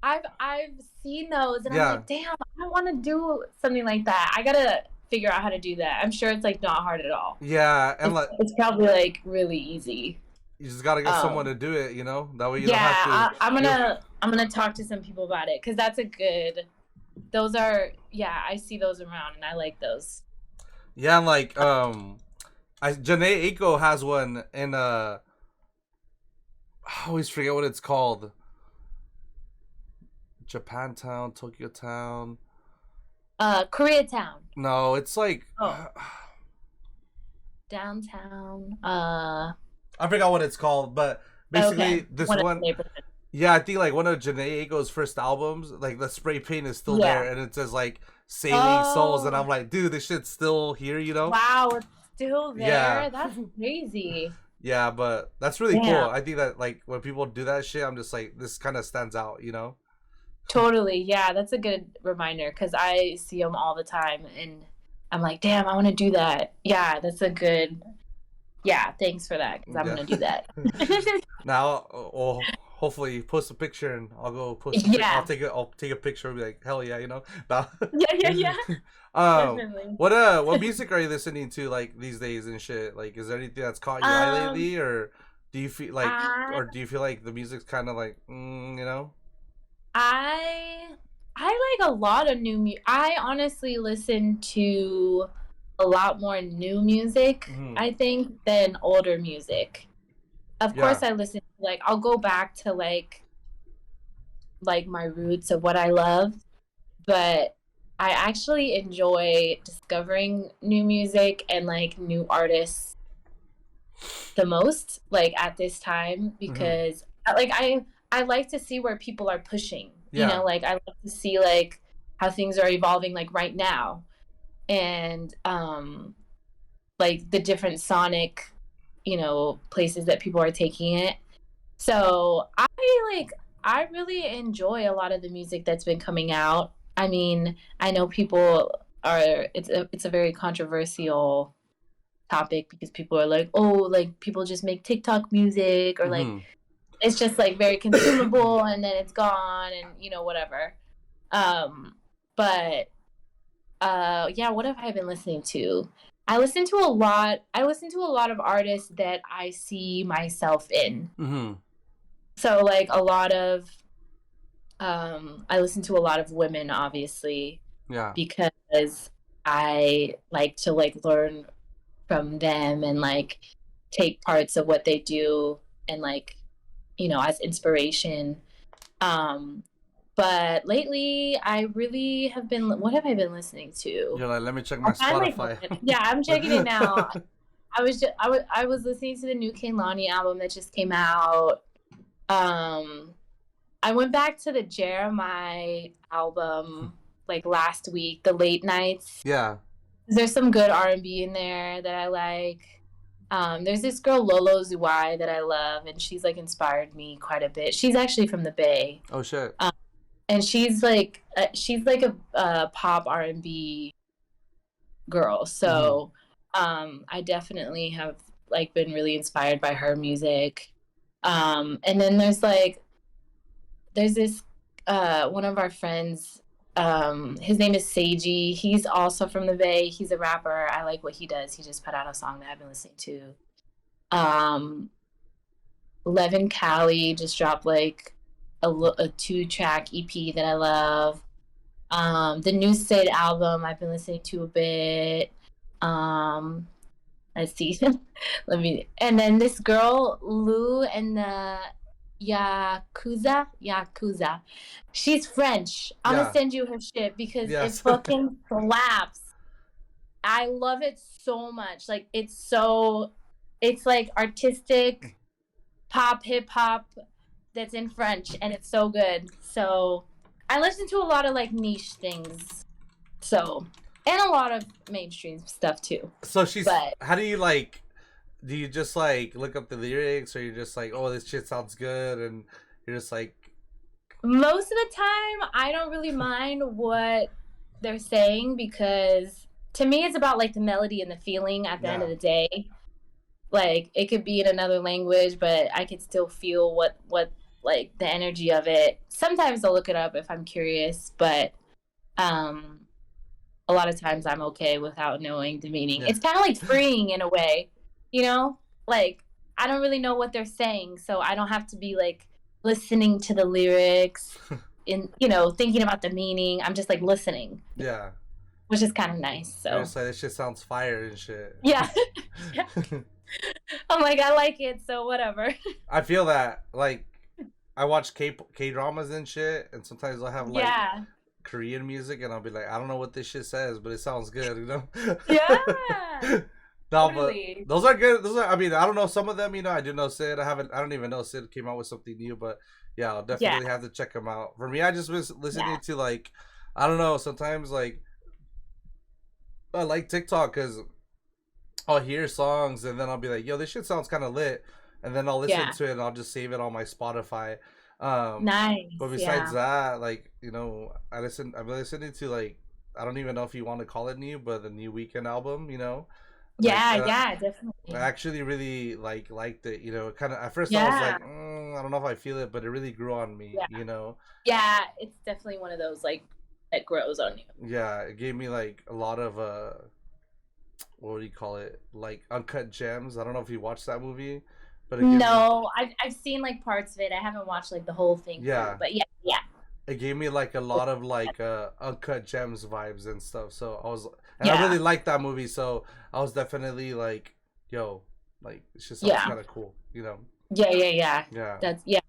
I've seen those, and Yeah. I'm like, damn, I want to do something like that. I gotta figure out how to do that. I'm sure it's like not hard at all. Yeah, and like It's probably like really easy. you just gotta get someone to do it, you know. That way you don't Yeah, have to. I'm gonna talk to some people about it, because that's a good. Those are, yeah, I see those around, and I like those. Yeah, and like Janae Aiko has one in I always forget what it's called. Japantown, Tokyo Town. Koreatown. No, it's like Downtown. I forgot what it's called, but basically Okay. this One of the one, neighborhoods. Yeah, I think like one of Janae Ego's first albums, like the spray paint is still Yeah. there, and it says like "Sailing Souls," and Oh, I'm like, dude, this shit's still here, you know? wow, it's still Yeah, there. That's crazy. yeah, but that's really cool. Damn. I think that like when people do that shit, I'm just like, this kind of stands out, you know? Totally. Yeah, that's a good reminder because I see them all the time and I'm like, damn, I want to do that. Yeah, that's a good. Yeah, thanks for that because I'm Yeah. gonna do that. Now, well, hopefully, post a picture and I'll go post a pic. Yeah. I'll take a picture and be like, hell yeah, you know. But, Yeah, yeah, yeah. Definitely. what music are you listening to like these days and shit? Like, is there anything that's caught your eye Um, lately, or do you feel like, I or do you feel like the music's kind of like, you know? I I like a lot of I honestly listen to a lot more new music, Hmm. I think, than older music. Of Yeah. course I listen like I'll go back to like my roots of what I love, but I actually enjoy discovering new music and like new artists the most like at this time Hmm. because I like to see where people are pushing. You Yeah. know, like I like to see like how things are evolving like right now and like the different sonic, places that people are taking it. So like I really enjoy a lot of the music that's been coming out. I mean, I know people are it's a very controversial topic because people are like, oh, like people just make TikTok music or like Hmm. it's just like very consumable and then it's gone and whatever. Um but yeah, what have I been listening to? I listen to a lot of artists that I see myself in. Hmm. So like a lot of I listen to a lot of women obviously Yeah. because I like to like learn from them and like take parts of what they do and like as inspiration. um but lately I really have been what have I been listening to? You're like, let me check my I finally Spotify. yeah, I'm checking it now. I was listening to the new Kehlani album that just came out. um I went back to the Jeremiah album like last week, the late nights. Yeah. There's some good R&B in there that I like. There's this girl Lolo Zuai that I love, and she's like inspired me quite a bit. She's actually from the Bay, Oh shit. and she's like a pop R&B girl. Hmm. So I definitely have like been really inspired by her music. And then there's this one of our friends. His name is Seiji. He's also from the Bay. He's a rapper. I like what he does. He just put out a song that I've been listening to. Um, Levin Cali just dropped like a 2-track EP that I love. The New State album I've been listening to a bit. Um, let's see. And then this girl Lou and the Yakuza. She's French. I'm gonna Yeah. send you her shit because it Yes. fucking slaps. I love it so much. Like it's like artistic pop hip hop that's in French and it's so good. So I listen to a lot of like niche things. So and a lot of mainstream stuff too. So she's. But How do you like? Do you just like look up the lyrics, or you're just like, oh, this shit sounds good, and you're just like, most of the time I don't really mind what they're saying because to me it's about like the melody and the feeling at the end yeah, of the day. Like it could be in another language, but I could still feel what like the energy of it. Sometimes I'll look it up if I'm curious, but um a lot of times I'm okay without knowing the meaning. yeah, It's kind of like freeing in a way, you know? Like I don't really know what they're saying, so I don't have to be like listening to the lyrics in, thinking about the meaning. I'm just like listening, yeah. which is kind of nice. You're So, just like, this shit sounds fire and shit. yeah. Yeah. I'm like I like it, so whatever. I feel that like I watch K dramas and shit, and sometimes I'll have like Yeah. Korean music, and I'll be like, I don't know what this shit says, but it sounds good, you know? Yeah. No, but Totally. those are good. Those are. I mean, I don't know some of them. I do know Sid. I haven't. I don't even know Sid came out with something new. But yeah, I'll Yeah, definitely have to check them out. For me, I just was yeah, listening to like, I don't know. Sometimes like I like TikTok because I'll hear songs and then I'll be like, yo, this shit sounds kind of lit, and then I'll listen yeah. to it and I'll just save it on my Spotify. Um, but Nice. besides Yeah. that, like I'm listening to like I don't even know if you want to call it new, but the new Weekend album, like Yeah, yeah, I definitely. actually really liked it. Kind of at first I was Yeah, like, I don't know if I feel it, but it really grew on me. yeah. Yeah, it's definitely one of those like that grows on you. Yeah, it gave me like a lot of what do you call it? Like Uncut Gems. I don't know if you watched that movie, but it gave me No, I've seen like parts of it. I haven't watched like the whole thing through, yeah, but yeah, yeah. it gave me like a lot of like Uncut Gems vibes and stuff. So I really Yeah, liked that movie. So I was definitely like, yo, like it just sounds yeah, kind of cool. yeah, yeah, yeah. Yeah, That's yeah.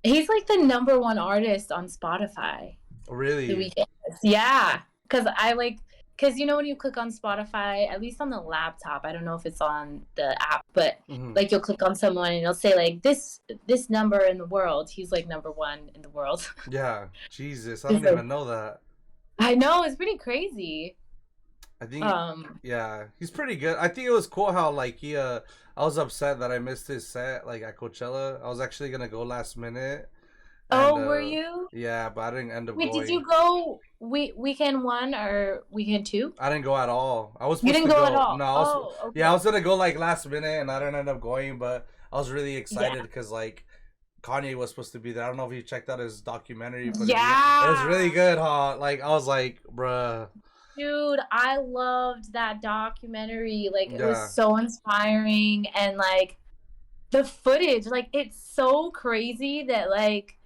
He's like the number one artist on Spotify. The really. Weeknd. Yeah, because I like because you know when you click on Spotify, at least on the laptop, I don't know if it's on the app, but Hmm. like you'll click on someone and it'll say like this number in the world. He's like number one in the world. Yeah, Jesus, I He's don't like, even know that. I know it's pretty crazy. I think, Um. yeah, he's pretty good. I think it was cool how like I was upset that I missed his set like at Coachella. I was actually gonna go last minute, and Oh, were you? yeah, but I didn't end up Wait, did going. you go weekend one or weekend two? I didn't go at all. I was You supposed didn't to go at go. all. No, Oh, yeah, I okay. was gonna go like last minute, and I didn't end up going. But I was really Yeah. excited because like Kanye was supposed to be there. I don't know if you checked out his documentary, but it was really Yeah. good, huh? Like I was like, bruh, Dude, I loved that documentary. Like it was yeah, so inspiring and like the footage, like it's so crazy that like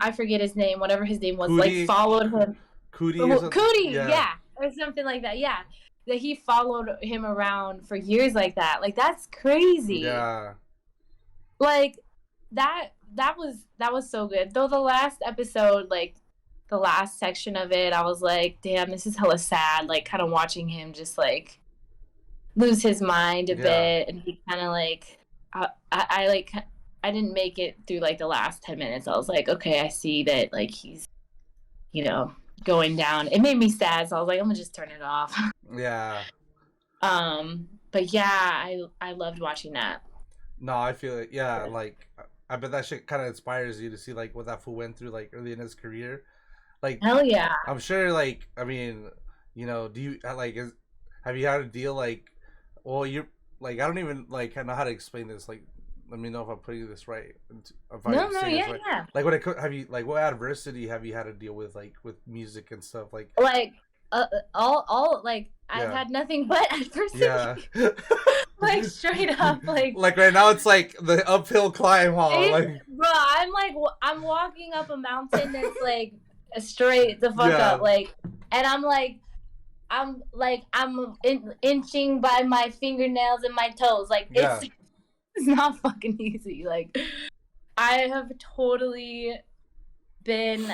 I forget his name, whatever his name was, like Cootie, followed him. Cootie or something. Cootie, Yeah, yeah, or something like that. Yeah. That he followed him around for years like that. Like that's crazy. yeah. Like that was so good. Though the last episode, like the last section of it, I was like, damn, this is hella sad. Like kind of watching him just like lose his mind a Yeah, bit, and he kind of like I like I didn't make it through like the last 10 minutes. I was like, okay, I see that like he's you know going down. It made me sad, so I was like, I'm gonna just turn it off. yeah. But yeah, I loved watching that. No, I feel it. Yeah, like I bet that shit kind of inspires you to see like what that fool went through like early in his career. Like Hell yeah. I'm sure, like I mean, do you have you had a deal like, well, you're like I don't even like know how to explain this. Like, let me know if I'm putting this right. If No, I'm no, saying this yeah, right. yeah. Like, have you like what adversity have you had to deal with like with music and stuff? Like, Like all like I've yeah, had nothing but adversity. yeah. Like straight up like Like right now, it's like the uphill climb, huh? it's Like, bro, I'm like I'm walking up a mountain that's like straight the fuck up yeah, like, and I'm inching by my fingernails and my toes like yeah. it's not fucking easy. Like I have totally been,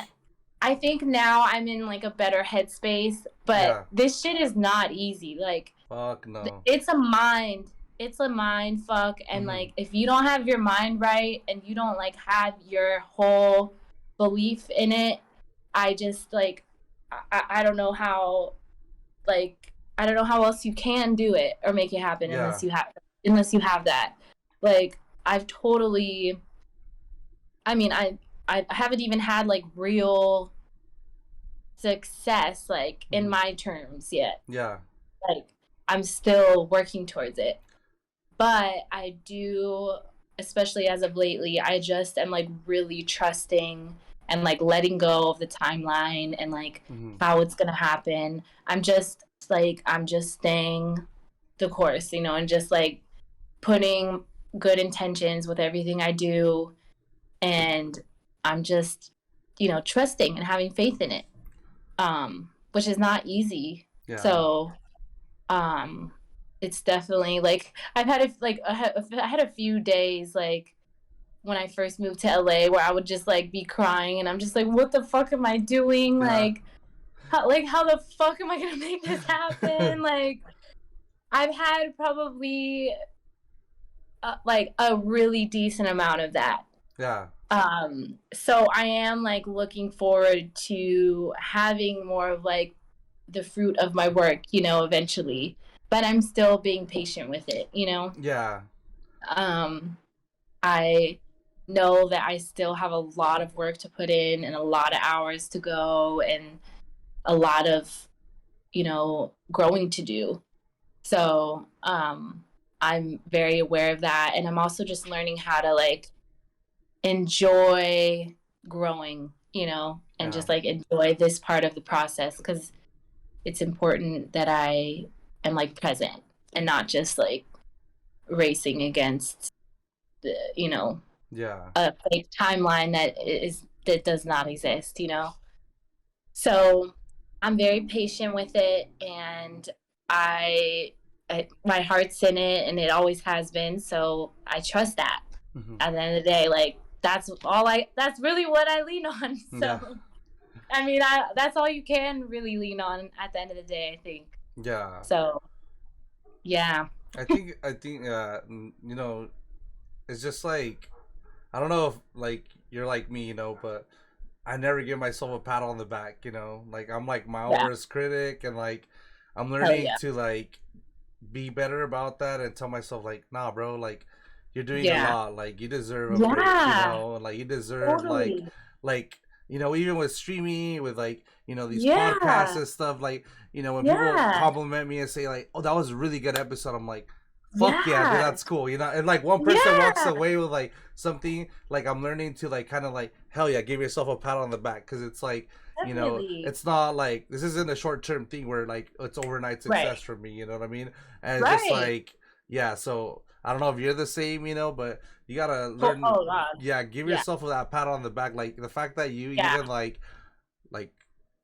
I think now I'm in like a better headspace, but Yeah. this shit is not easy. Like Fuck no. it's a mind fuck, and Hmm. like if you don't have your mind right and you don't like have your whole belief in it, I just like I don't know how, like I don't know how else you can do it or make it happen Yeah. unless you have that. Like I've totally, I mean I haven't even had like real success like in Hmm. my terms yet. Yeah. Like I'm still working towards it. But I do, especially as of lately, I just am like really trusting and like letting go of the timeline and like Hmm. how it's gonna happen. I'm just staying the course, and just like putting good intentions with everything I do, and I'm just, trusting and having faith in it. Which is not easy. Yeah. So, um, it's definitely like I had a few days like when I first moved to LA where I would just like be crying and I'm just like, what the fuck am I doing? Yeah. Like how the fuck am I gonna make this happen? Like I've had probably like a really decent amount of that. Yeah. So I am like looking forward to having more of like the fruit of my work, eventually. But I'm still being patient with it. Yeah. Um, I know that I still have a lot of work to put in and a lot of hours to go and a lot of, growing to do. So, I'm very aware of that. And I'm also just learning how to like enjoy growing, and Yeah. just like enjoy this part of the process because it's important that I am like present and not just like racing against the, Yeah. a fake timeline that does not exist. So I'm very patient with it, and I, my heart's in it, and it always has been. So I trust that. Hmm. At the end of the day, like that's really what I lean on. Yeah. So I mean, that's all you can really lean on at the end of the day, I think. Yeah. So yeah, I think it's just like, I don't know if like you're like me, but I never give myself a pat on the back. Like I'm like my own yeah, worst critic, and like I'm hell learning yeah, to like be better about that and tell myself like, nah, bro, like you're doing a yeah, lot. Like you deserve a break, yeah, like you deserve totally, like even with streaming, with like these podcasts yeah, and stuff, like when people yeah, compliment me and say like, oh, that was a really good episode, I'm like, fuck yeah, dude, yeah, that's cool. And like one person walks yeah, away with like something, like I'm learning to like kind of like, hell yeah, give yourself a pat on the back, because it's like, definitely, it's not like this isn't a short term thing where like it's overnight success right, for me. You know what I mean? And it's just right. like, yeah. So I don't know if you're the same, but you gotta learn. Oh God, Yeah, give yeah, yourself that pat on the back. Like the fact that you yeah, even like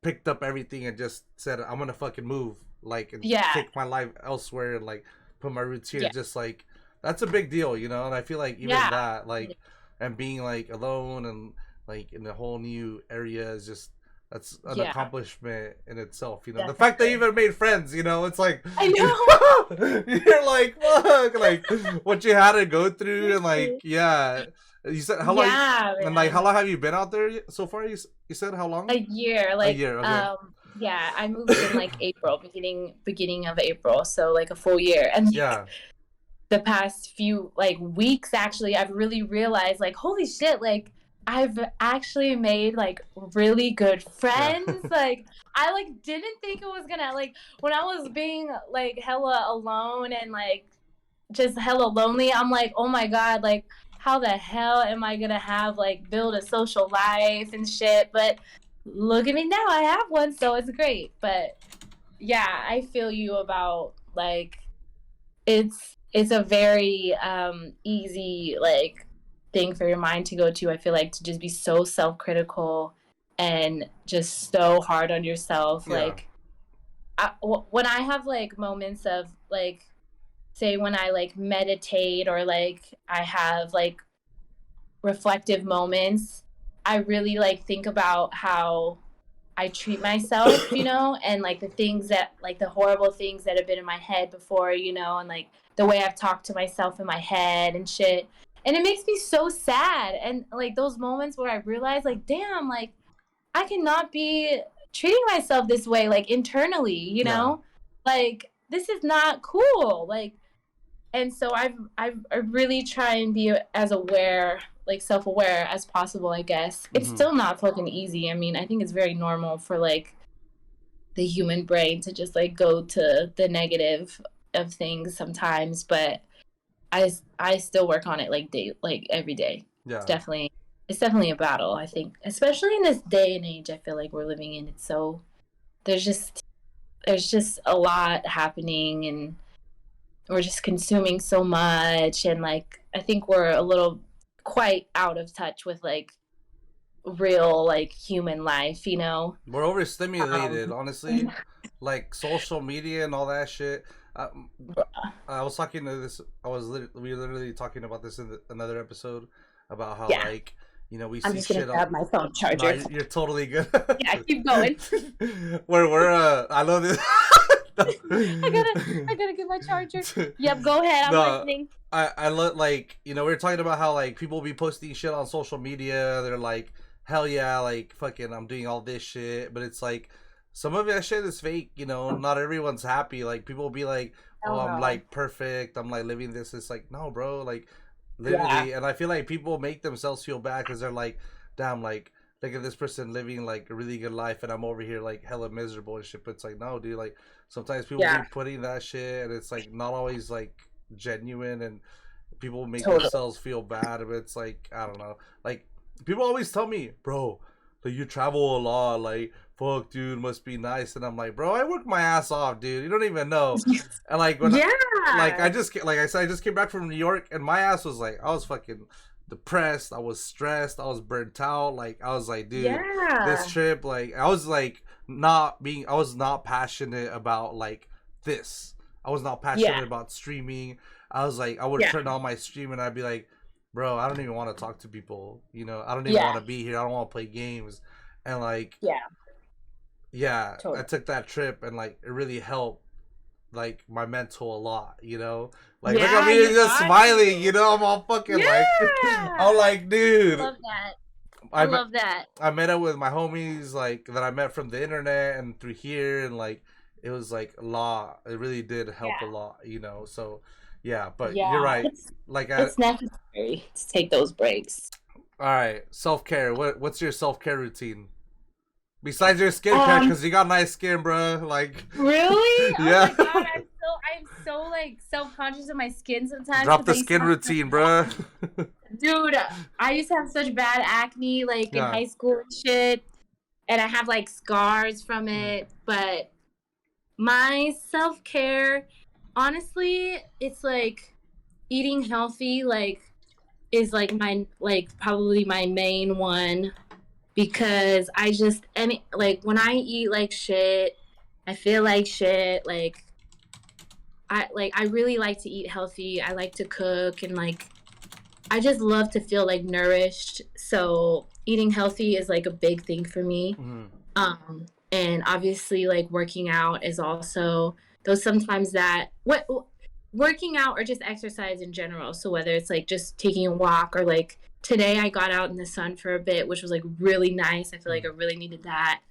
picked up everything and just said, I'm gonna fucking move, like, and yeah, take my life elsewhere, and like put my roots here. yeah, Just like that's a big deal. And I feel like even yeah, that, like, and being like alone and like in a whole new area is just, that's an yeah, accomplishment in itself. The fact that you definitely. even made friends, it's like I know. you're like, fuck, like what you had to go through, and like, yeah. You said how long, Yeah, and like how man. long have you been out there so far? You said how long? A year, A like, year. Okay. yeah, I moved in like April, beginning of April, so like a full year. And like Yeah. the past few like weeks, actually, I've really realized like, holy shit, like I've actually made like really good Yeah. friends. Like I like didn't think it was gonna like when I was being like hella alone and like just hella lonely. I'm like, oh my God, like how the hell am I gonna have like build a social life and shit? But look at me now, I have one, so it's great. But yeah, I feel you about like it's a very easy like thing for your mind to go to. I feel like to just be so self-critical and just so hard on yourself. Yeah. Like when I have like moments of like say when I like meditate or like I have like reflective moments, I really like think about how I treat myself, and like the things that like the horrible things that have been in my head before, and like the way I've talked to myself in my head and shit. And it makes me so sad. And like those moments where I realize like damn, like I cannot be treating myself this way like internally, Yeah. Like this is not cool. Like and so I really try and be as aware, like self-aware as possible, I guess. It's Hmm. still not fucking easy. I mean, I think it's very normal for like the human brain to just like go to the negative of things sometimes, but I still work on it like every day. it's Yeah. definitely it's definitely a battle, I think, especially in this day and age I feel like we're living in. It's so there's just a lot happening, and we're just consuming so much, and like I think we're a little quite out of touch with like real like human life. We're overstimulated, um honestly. Like social media and all that shit. I was talking to this. We were literally talking about this in another episode about how yeah, like we I'm see just gonna shit on. grab my phone No, charger. you're totally good. Yeah, keep going. Where we're I love this. I gotta get my charger. Yep, go ahead. I'm No, listening. I look like, we were talking about how like people be posting shit on social media. They're like, hell yeah, like fucking, I'm doing all this shit, but it's like some of that shit is fake. Not everyone's happy. Like people be like, oh, Oh I'm no. like perfect. I'm like living this. It's like, no, bro. Like Yeah. literally, and I feel like people make themselves feel bad because they're like, damn, like look at this person living like a really good life, and I'm over here like hella miserable and shit. But it's like, no, dude. Like sometimes people be Yeah. putting that shit, and it's like not always like genuine, and people make Totally. themselves feel bad. But it's like, I don't know. Like people always tell me, bro, like you travel a lot. Like fuck, dude, must be nice. And I'm like, bro, I work my ass off, dude. You don't even know. And like when Yeah. like I said, I just came back from New York, and my ass was like, I was fucking depressed. I was stressed. I was burnt out. Like I was like, dude, Yeah. this trip, like I was like I was not passionate about like this. I was not passionate Yeah. about streaming. I was like, I would Yeah. turn on my stream and I'd be like, bro, I don't even want to talk to people. I don't even Yeah. want to be here. I don't want to play games. And like, Yeah. yeah, I Totally. took that trip, and like it really helped like my mental a lot. Like look Yeah, at me you just got smiling. to. I'm all fucking like, Yeah. I'm like, I dude. love that. I I met love that. I met up with my homies like that I met from the internet and through here, and like it was like a lot. It really did help a Yeah. lot. So yeah. But Yeah. you're right. Like It's necessary to take those breaks. all right, self care. What's your self care routine? Besides your skincare, because you got nice skin, bro. Like, Really? yeah. Oh my god, I'm so like self-conscious of my skin sometimes. Drop 'cause the I used to skin have routine, bro. Dude, I used to have such bad acne like in Yeah. high school and shit. And I have like scars from it. But my self-care, honestly, it's like eating healthy, like is like my like probably my main one, because like when I eat like shit, I feel like shit. Like I really like to eat healthy. I like to cook, and like I just love to feel like nourished. So eating healthy is like a big thing for me. And obviously like working out is also, though sometimes that what working out or just exercise in general. So whether it's like just taking a walk, or like today I got out in the sun for a bit, which was like really nice. I feel like I really needed that.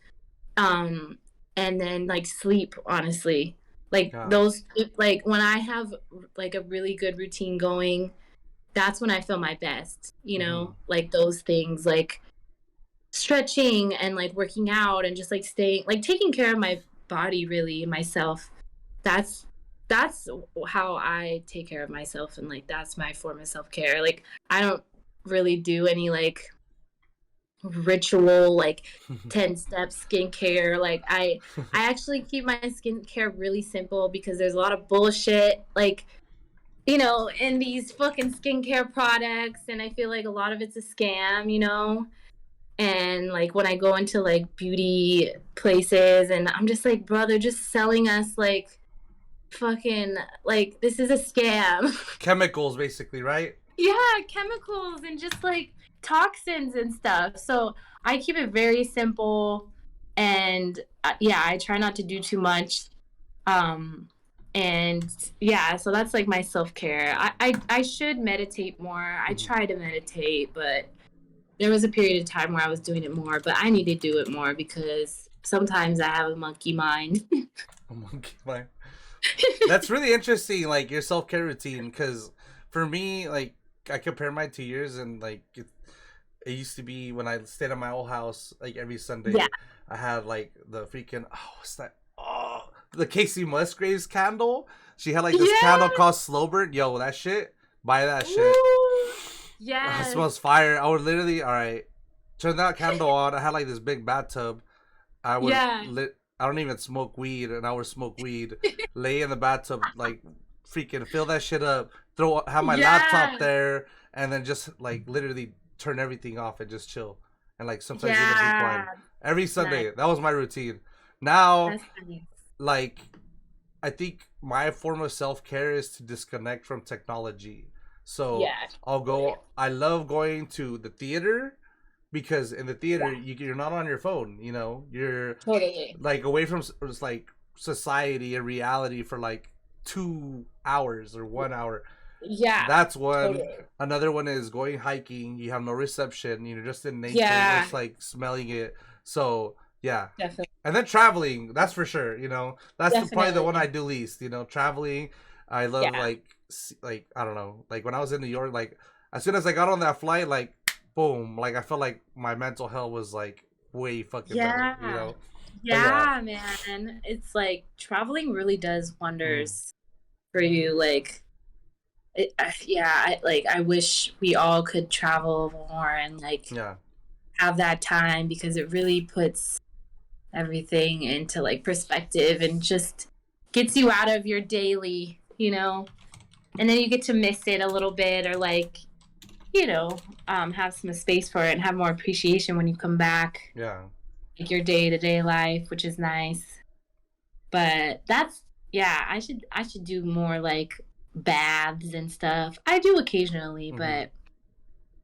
And then like sleep, honestly. Like those, like when I have like a really good routine going, that's when I feel my best, like those things, like stretching and like working out and just like staying, like taking care of my body, really, myself. That's how I take care of myself, and like that's my form of self-care. Like I don't really do any like ritual like 10-step skincare. Like I actually keep my skincare really simple, because there's a lot of bullshit like in these fucking skincare products, and I feel like a lot of it's a scam. And like when I go into like beauty places, and I'm just like, bro, they're just selling us like fucking, like, this is a scam. Chemicals, basically, right? Yeah, chemicals and just like toxins and stuff. So I keep it very simple, and yeah, I try not to do too much. And yeah, so that's like my self-care. I should meditate more. I try to meditate, but there was a period of time where I was doing it more, but I need to do it more because sometimes I have a monkey mind. A monkey mind. That's really interesting, like your self-care routine, because for me, like I compare my 2 years, and like it used to be when I stayed at my old house, like every Sunday, I had like the freaking what's that? Oh, the Casey Musgraves candle. She had like this candle called Slow Burn. Yo, that shit. Buy that shit. Yeah. It smells fire. I would literally, all right, turn that candle on. I had like this big bathtub. I would I don't even smoke weed, and I would smoke weed, lay in the bathtub, like freaking fill that shit up, have my laptop there, and then just like literally turn everything off and just chill, and like sometimes even be quiet. Every Sunday, that was my routine. Now, like, I think my form of self-care is to disconnect from technology. So I love going to the theater, because in the theater you're not on your phone, you're totally like away from, it's like society and reality for like 2 hours or 1 hour. Yeah, That's one. totally. Another one is going hiking. You have no reception. You're just in nature. You're Yeah, just like smelling it. So yeah, definitely, and then traveling. That's for sure. That's probably the one I definitely. do least. Traveling. I love Yeah, like I don't know. Like when I was in New York, like as soon as I got on that flight, like boom, like I felt like my mental health was like way fucking better. yeah, But yeah. yeah, man. It's like traveling really does Mm, wonders for you. Like, yeah, I wish we all could travel more and like yeah. have that time because it really puts everything into like perspective and just gets you out of your daily, and then you get to miss it a little bit or like, you know, have some space for it and have more appreciation when you come back, Yeah. like your day to day life, which is nice. But that's yeah, I should do more like baths and stuff. I do occasionally, Hmm. but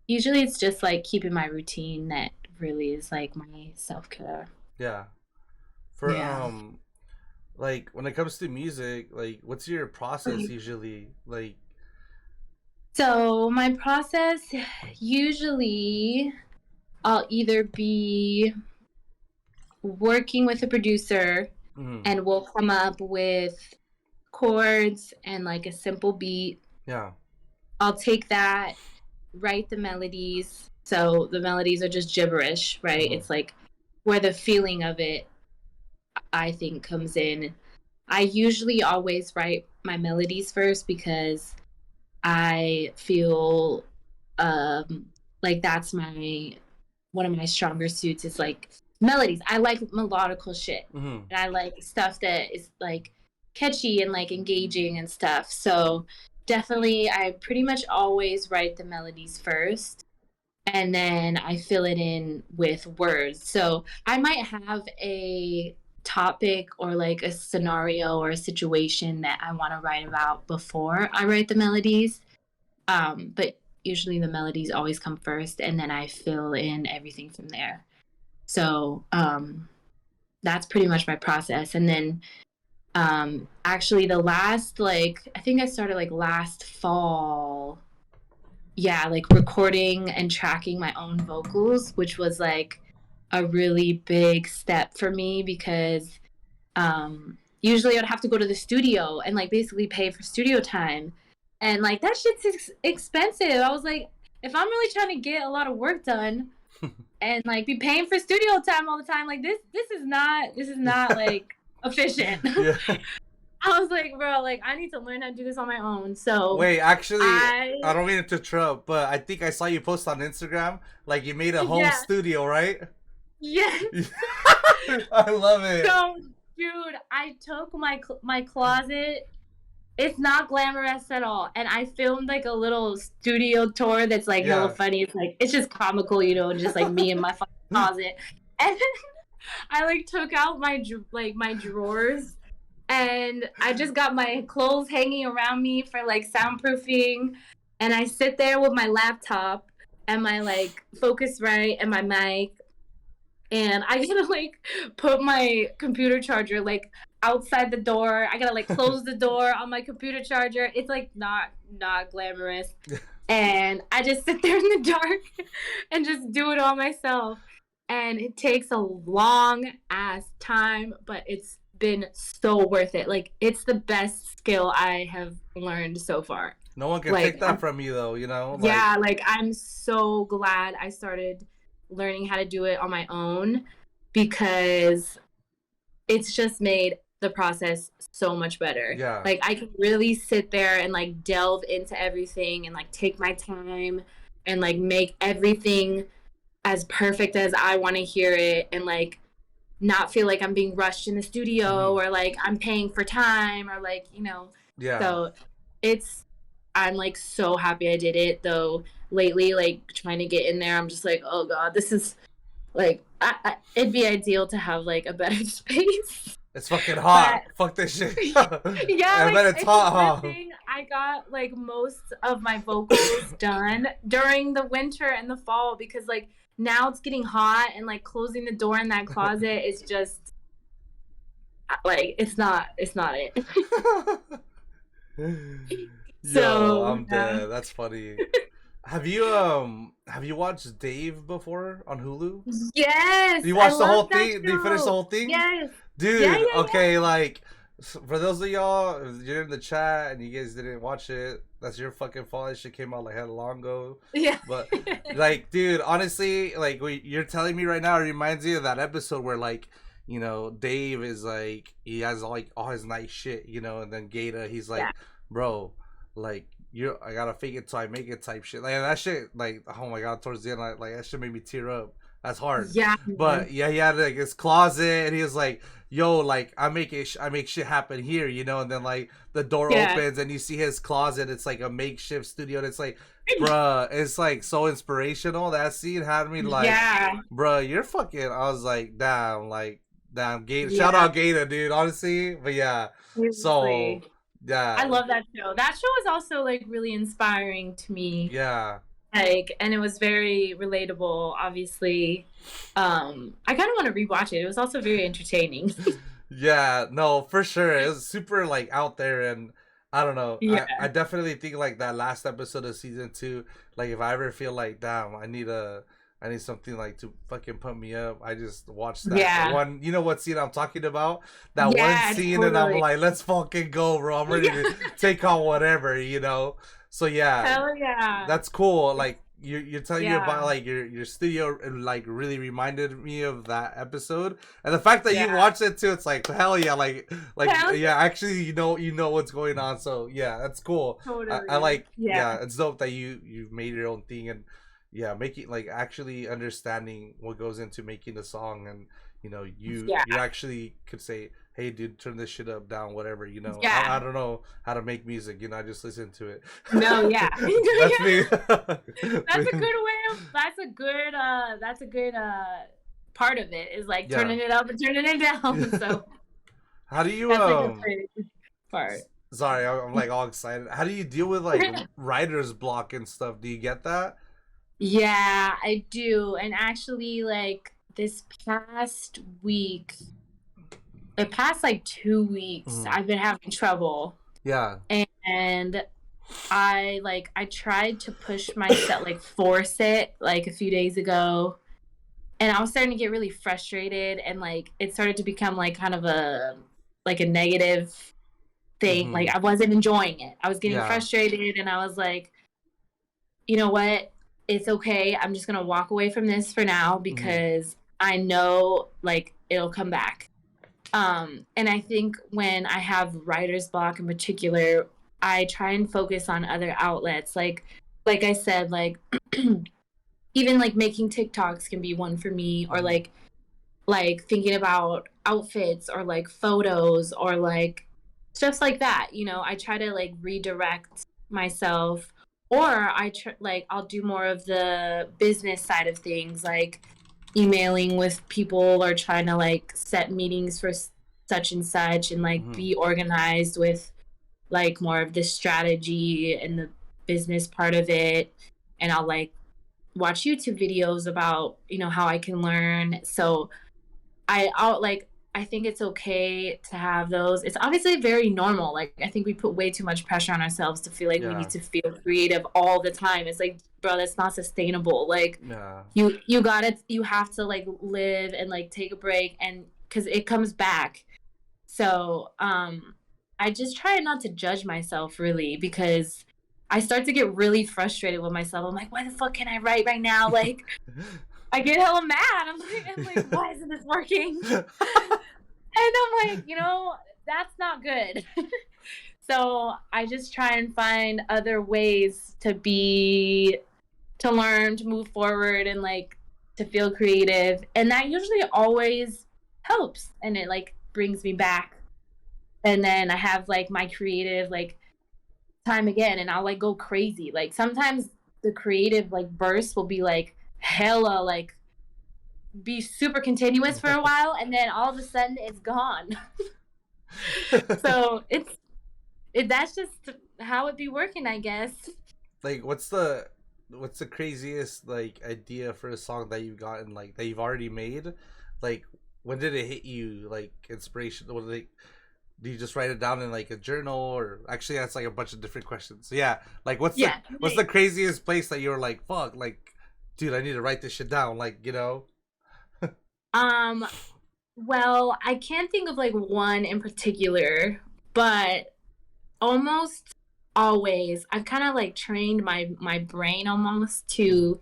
usually it's just like keeping my routine that really is like my self care. Yeah. For Yeah. like when it comes to music, like what's your process usually? Like So my process usually I'll either be working with a producer mhm, and we'll come up with chords and like a simple beat. yeah. I'll take that, write the melodies. So the melodies are just gibberish, right? Hmm. It's like where the feeling of it, I think, comes in. I usually always write my melodies first because I feel like that's my one of my stronger suits is like melodies. I like melodical shit. Hmm. And I like stuff that is like catchy and like engaging and stuff. So definitely I pretty much always write the melodies first and then I fill it in with words. So I might have a topic or like a scenario or a situation that I want to write about before I write the melodies. But usually the melodies always come first and then I fill in everything from there. So that's pretty much my process. And then actually the last like I think I started like last fall, yeah, like recording and tracking my own vocals, which was like a really big step for me because usually I'd have to go to the studio and like basically pay for studio time. And like that shit's expensive. I was like, if I'm really trying to get a lot of work done and like be paying for studio time all the time, like this is not like efficient. Yeah. I was like, bro, like I need to learn how to do this on my own. So Wait, actually, I I don't mean to interrupt, but I think I saw you post on Instagram like you made a home yeah, studio, right? yes. I love it. So, dude, I took my closet. It's not glamorous at all, and I filmed like a little studio tour that's like hella Yeah. funny. It's like it's just comical, just like me in my fucking closet. And then I like took out my drawers, and I just got my clothes hanging around me for like soundproofing, and I sit there with my laptop and my like Focusrite and my mic and I gotta like put my computer charger like outside the door. I gotta like close the door on my computer charger. It's like not glamorous. And I just sit there in the dark and just do it all myself. And it takes a long ass time, but it's been so worth it. Like it's the best skill I have learned so far. No one can take Like that from you, though. Like, yeah, like I'm so glad I started learning how to do it on my own because it's just made the process so much better. yeah. Like I can really sit there and like delve into everything and like take my time and like make everything as perfect as I want to hear it and like not feel like I'm being rushed in the Hmm. studio or like I'm paying for time or like, Yeah. so it's I'm like so happy I did it though lately like trying to get in there I'm just like oh god this is like it'd be ideal to have like a better space It's fucking but hot. Fuck this shit. yeah I like bet it's it's a hot, good huh? thing I got like most of my vocals done during the winter and the fall because like now it's getting hot and like closing the door in that closet is just Like it's not it. Yo, So I'm yeah. dead. That's funny. Have you watched Dave before on Hulu? Yes, You I watched the love whole that thing? Did you finish the show. whole thing? Yes. Yeah, Dude, yeah, okay, like for those of y'all, if you're in the chat and you guys didn't watch it, that's your fucking fault. It shit came out like hella long ago. yeah. But Yeah. like, dude, honestly, like you're telling me right now, it reminds me of that episode where like, Dave is like he has like all his nice shit, and then Gata, he's Yeah. like, bro, like I gotta fake it till I make it type shit. Like that shit, like oh my god, towards the end, like that shit made me tear up. That's hard. Yeah, man. But yeah, he had like his closet, and he was like, "Yo, like I make shit happen here," And then like the door Yeah. opens, and you see his closet. It's like a makeshift studio, and it's like, bruh, it's like so inspirational. That scene had me like, Yeah. bruh, you're fucking. I was like, damn, Gata. Shout Yeah. out Gata, dude. Honestly, but yeah. So Seriously. I yeah, love that show. That show is also like really inspiring to me. yeah. Like, and it was very relatable, obviously. I kind of want to rewatch it. It was also very entertaining. Yeah, no, for sure. It was super like out there, and I don't know. Yeah. I definitely think like that last episode of season 2, like if I ever feel like damn, I need something like to fucking pump me up. I just watch that Yeah. one. You know what scene I'm talking about? That one Yeah, scene, and I'm totally. like, let's fucking go, bro. I'm ready Yeah. to take on whatever. So yeah, Hell yeah. that's cool. Like you're telling me about Yeah. like your studio, like really reminded me of that episode, and the fact that you Yeah. watched it too. It's like hell yeah, like Hell yeah. Actually, you know what's going on. So yeah, that's cool. I totally. like Yeah. yeah. It's dope that you've made your own thing, and yeah, making like actually understanding what goes into making a song, and you Yeah. actually could say, hey dude, turn this shit up, down, whatever. Yeah. I don't know how to make music. I just listen to it. No, yeah. That's me. That's a good way of that's a good part of it is like Yeah. turning it up and turning it down. So How do you that's like a great part. sorry, I'm like all excited. How do you deal with like writer's block and stuff? Do you get that? Yeah, I do. And actually like this past week, the past like 2 weeks, I've been having trouble. Yeah. And I tried to push myself, like force it like a few days ago. And I was starting to get really frustrated, and like it started to become like kind of a negative thing. Like I wasn't enjoying it. I was getting frustrated, and I was like, you know what? It's okay. I'm just gonna walk away from this for now because I know like it'll come back. And I think when I have writer's block in particular, I try and focus on other outlets. Like I said, like even like making TikToks can be one for me, or like thinking about outfits or like photos or like stuff like that. I try to like redirect myself, or I'll do more of the business side of things, like emailing with people or trying to like set meetings for such and such, and like be organized with like more of the strategy and the business part of it. And I'll like watch YouTube videos about how I can learn. So I think it's okay to have those. It's obviously very normal. Like I think we put way too much pressure on ourselves to feel like we need to feel creative all the time. It's like, bro, that's not sustainable. Like you have to like live and like take a break, and because it comes back. So I just try not to judge myself really, because I start to get really frustrated with myself. I'm like, why the fuck can't I write right now? Like I get hella mad. I'm like, why isn't this working? And I'm like, that's not good. So I just try and find other ways to learn, to move forward, and like to feel creative. And that usually always helps, and it like brings me back. And then I have like my creative like time again, and I'll like go crazy. Like sometimes the creative like burst will be like hella like be super continuous for a while, and then all of a sudden it's gone. So that's just how it be working, I guess. Like what's the craziest like idea for a song that you've gotten, like that you've already made? Like when did it hit you, like, inspiration? What, like, do you just write it down in like a journal, or actually that's like a bunch of different questions? So yeah, like Yeah. what's the craziest place that you were like, fuck, like, dude, I need to write this shit down, like, you know? Um, well, I can't think of like one in particular, but almost always I've kind of like trained my brain almost to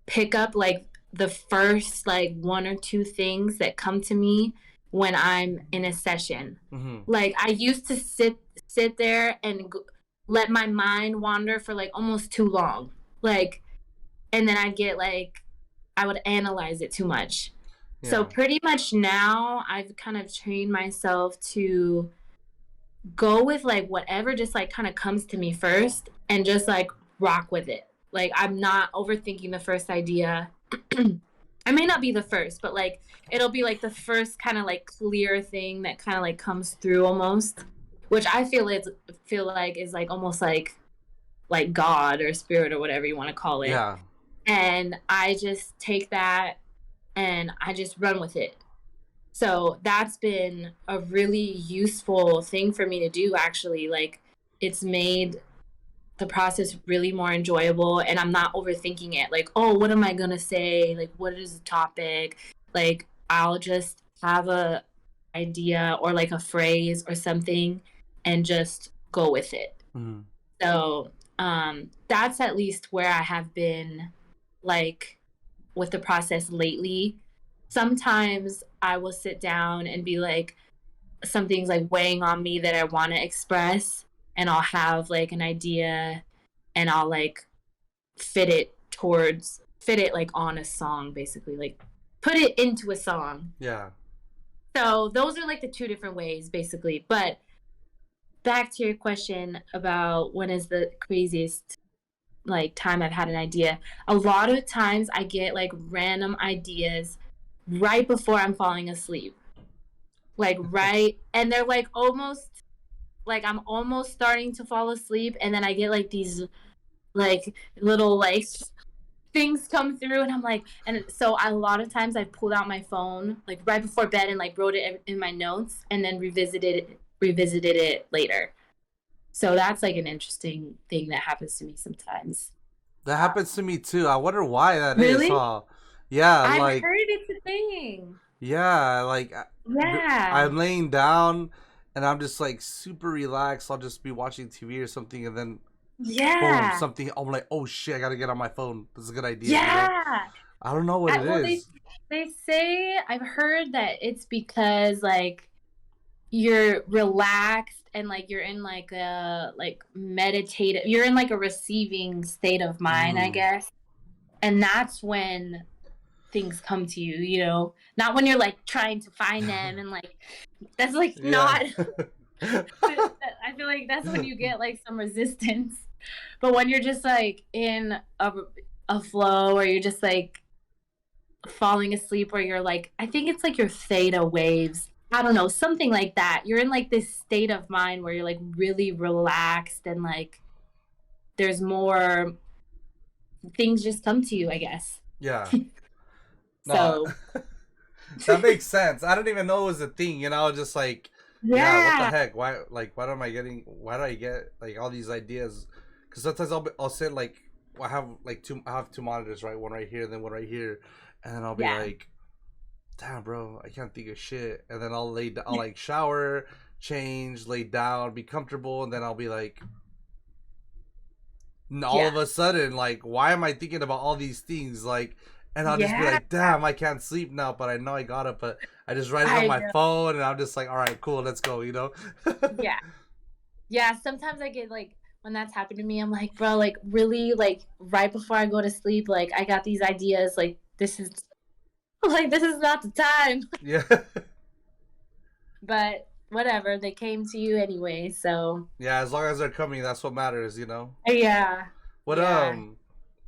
pick up like the first like one or two things that come to me when I'm in a session. Mm-hmm. Like I used to sit there and let my mind wander for like almost too long. Like and then I'd get like I would analyze it too much. So Yeah. pretty much now I've kind of trained myself to go with like whatever just like kind of comes to me first and just like rock with it. Like I'm not overthinking the first idea. I may not be the first, but like it'll be like the first kind of like clear thing that kind of like comes through almost, which I feel like is like almost like God or spirit or whatever you want to call it. Yeah. And I just take that and I just run with it. So that's been a really useful thing for me to do, actually. Like, it's made the process really more enjoyable, and I'm not overthinking it. Like, oh, what am I going to say? Like, what is the topic? Like, I'll just have a idea or like a phrase or something and just go with it. Mm-hmm. So that's at least where I have been, like, with the process lately. Sometimes I will sit down and be like, something's like weighing on me that I want to express, and I'll have like an idea and I'll like fit it like on a song, basically, like put it into a song. Yeah. So those are like the two different ways, basically. But back to your question about when is the craziest like time I've had an idea. A lot of times I get like random ideas right before I'm falling asleep. Like right and they're like almost like I'm almost starting to fall asleep, and then I get like these like little like things come through, and I'm like, and so a lot of times I pulled out my phone like right before bed and like wrote it in my notes and then revisited it later. So that's like an interesting thing that happens to me sometimes. That happens to me too. I wonder why that is, Really? huh? Yeah, I've like, heard it's a thing. yeah, like Yeah. I'm laying down and I'm just like super relaxed. I'll just be watching TV or something, and then boom, Yeah. something. I'm like, oh shit, I gotta get on my phone. This is a good idea. You know? Yeah. I don't know what it Well, is. they say I've heard that it's because like you're relaxed and like you're in like a like meditative, you're in like a receiving state of mind, I Mm. guess. And that's when things come to you, you know, not when you're like trying to find them and like that's like Yeah. not I feel like that's when you get like some resistance. But when you're just like in a flow, or you're just like falling asleep, or you're like, I think it's like your theta waves. I don't know, something like that. You're in like this state of mind where you're like really relaxed and like there's more things just come to you, I guess. Yeah. No, So, that makes sense. I didn't even know it was a thing. You know, just like, yeah, what the yeah. heck? Why, like, why am I getting? Why do I get like all these ideas? Because sometimes I'll sit like, I have like I have two monitors, right? One right here, and then one right here, and then I'll be Yeah. like, damn, bro, I can't think of shit. And then I'll like shower, change, lay down, be comfortable, and then I'll be like, all of Yeah. a sudden, like, why am I thinking about all these things? Like, and I'll just be Yeah. like, damn, I can't sleep now, but I know I gotta. But I just write it on I my know. phone, and I'm just like, all right, cool, let's go. You know? Yeah. Yeah, sometimes I get like when that's happened to me, I'm like, bro, like really like right before I go to sleep, like I got these ideas, like this is like this is not the time. Yeah. But whatever, they came to you anyway, so Yeah. As long as they're coming, that's what matters. You know. yeah. What Yeah.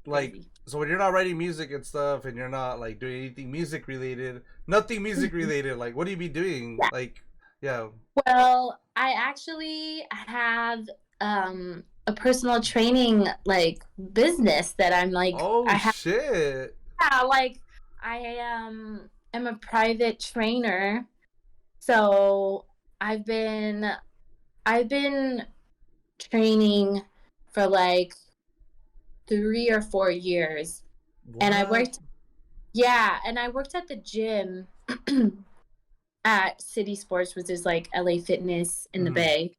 like, Crazy. so when you're not writing music and stuff, and you're not like doing anything music related, nothing music related, like, what do you be doing? Yeah. Like, yeah. Well, I actually have a personal training like business that I'm like Oh I have shit. yeah, like I am a private trainer. So I've been I've been training for like 3 or 4 years. And I What? worked Yeah, and I worked at the gym at City Sports, which is like LA Fitness in the Mm-hmm. Bay.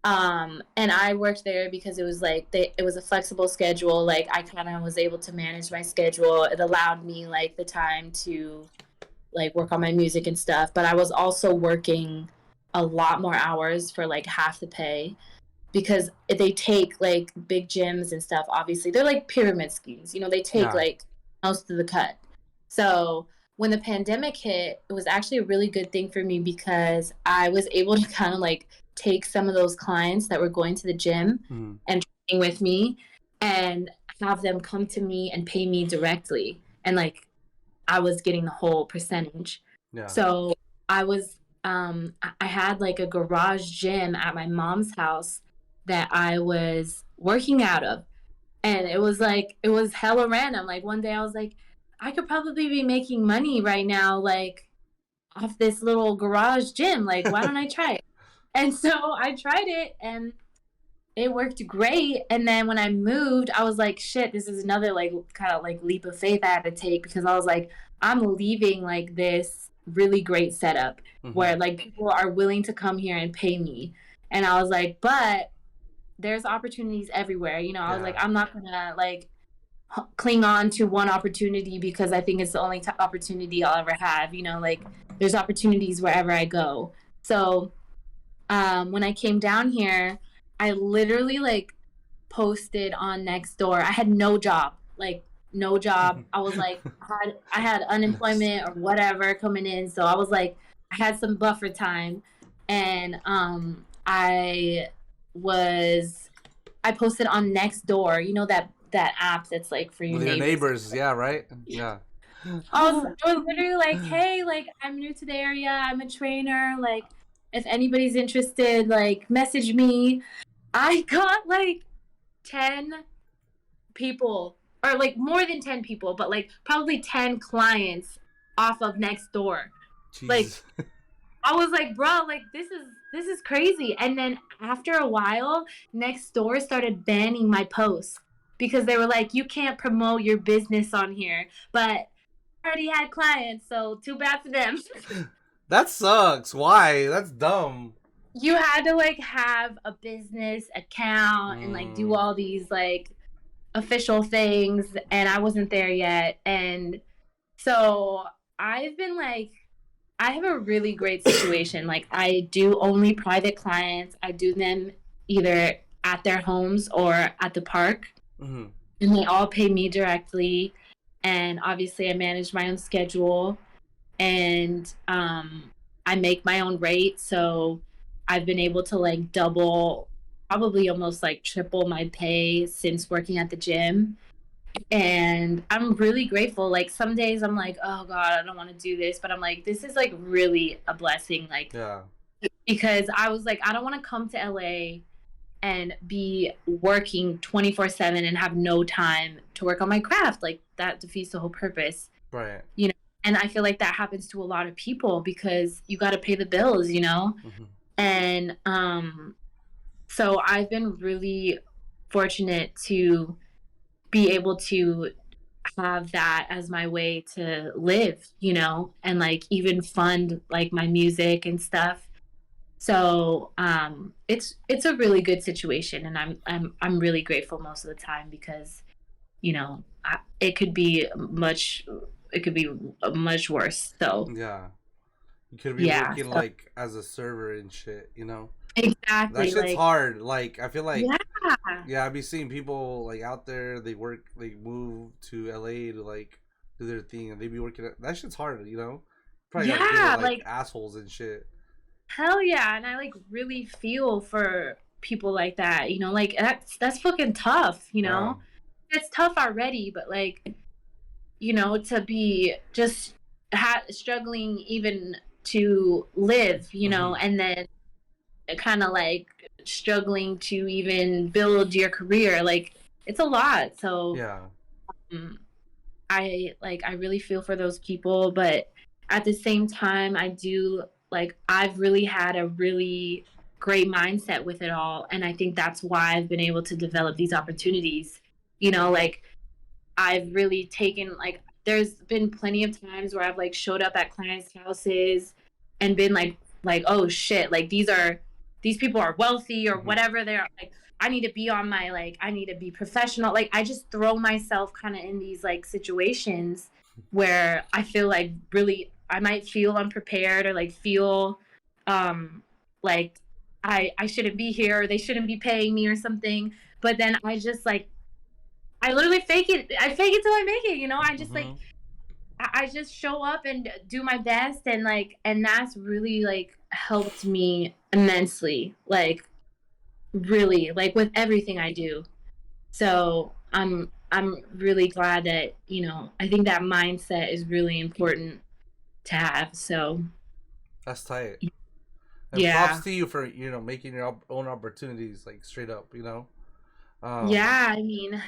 And I worked there because it was like it was a flexible schedule. Like I kind of was able to manage my schedule. It allowed me like the time to like work on my music and stuff, but I was also working a lot more hours for like half the pay because they take like big gyms and stuff. Obviously they're like pyramid schemes, they take Yeah. like most of the cut. So when the pandemic hit, it was actually a really good thing for me because I was able to kind of like take some of those clients that were going to the gym Mm-hmm. and training with me and have them come to me and pay me directly, and like I was getting the whole percentage. Yeah. So I was I had like a garage gym at my mom's house that I was working out of. And it was hella random. Like one day I was like, I could probably be making money right now, like off this little garage gym. Like, why don't I try it? And so I tried it and it worked great. And then when I moved, I was like, shit, this is another like kind of like leap of faith I had to take because I was like, I'm leaving like this really great setup Mm-hmm. where like people are willing to come here and pay me. And I was like, but there's opportunities everywhere. I was like, Yeah. I'm not gonna like cling on to one opportunity because I think it's the only opportunity I'll ever have. Like there's opportunities wherever I go. So when I came down here, I literally like posted on Nextdoor. I had no job, like no job. I was like, I had Nice. unemployment or whatever coming in, so I was like, I had some buffer time, and was I posted on Nextdoor. You know that app that's like for your With your neighbors. neighbors, yeah, right? Yeah. I was literally like, hey, like I'm new to the area. I'm a trainer. Like, if anybody's interested, like message me. I got like 10 people, or like more than 10 people, but like probably 10 clients off of Nextdoor. Like Jesus. I was like, bro, like this is crazy. And then after a while, Nextdoor started banning my posts because they were like, you can't promote your business on here. But I already had clients, so too bad for them. That sucks. Why? That's dumb. You had to like have a business account and like do Mm, all these like official things, and I wasn't there yet. And so I've been like, I have a really great situation. Like I do only private clients. I do them either at their homes or at the park, mm-hmm. and they all pay me directly. And obviously I manage my own schedule, and I make my own rate. So I've been able to like double, probably almost like triple my pay since working at the gym. And I'm really grateful. Like some days I'm like, oh God, I don't want to do this. But I'm like, this is like really a blessing. Like, Yeah. because I was like, I don't want to come to LA and be working 24/7 and have no time to work on my craft. Like that defeats the whole purpose, Right. you know? And I feel like that happens to a lot of people because you got to pay the bills. Mm-hmm. And so I've been really fortunate to be able to have that as my way to live, and like even fund like my music and stuff. So it's a really good situation, and I'm really grateful most of the time because it could be much worse. So Yeah. You could be yeah, working so like as a server and shit. That exactly, shit's like hard. Like I feel like yeah, yeah, I be seeing people like out there. They work, they move to LA to like do their thing, and they be working. That shit's hard. Probably got to deal with yeah, like like assholes and shit. hell yeah, and I like really feel for people like that. Like that's fucking tough. Yeah. It's tough already, but like to be just struggling even to live, Mm-hmm. and then kind of like struggling to even build your career. Like it's a lot. So Yeah. um, I really feel for those people, but at the same time, I do like I've really had a really great mindset with it all, and I think that's why I've been able to develop these opportunities. Like I've really taken like there's been plenty of times where I've like showed up at clients' houses and been like oh shit, like these people are wealthy or Hmm. whatever they're like I need to be on my like I need to be professional. Like I just throw myself kind of in these like situations where I feel like really I might feel unprepared or like feel like I shouldn't be here or they shouldn't be paying me or something. But then I just like I literally fake it. I fake it till I make it. I just like Hmm. I just show up and do my best, and like and that's really like helped me immensely. Like really, like with everything I do. So I'm really glad that I think that mindset is really important to have. So That's tight. And props yeah, to you for making your own opportunities like straight up. Um, yeah. I mean,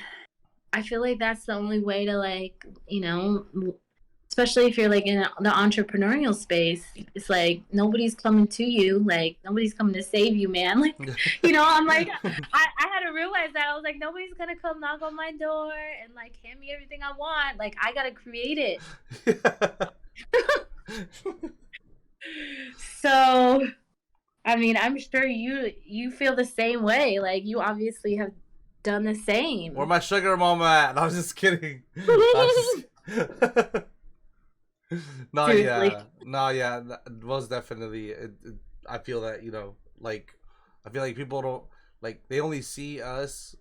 I feel like that's the only way to like, especially if you're like in the entrepreneurial space, it's like nobody's coming to you, like nobody's coming to save you, man. Like, I'm like, I had to realize that I was like, nobody's gonna come knock on my door and like hand me everything I want. Like, I gotta create it. So, I mean, I'm sure you feel the same way. Like, you obviously have done the Where same. my sugar mama at? I was just kidding. I was just... no, Seriously. yeah, no, yeah. Most definitely. I feel that like, I feel like people don't like they only see us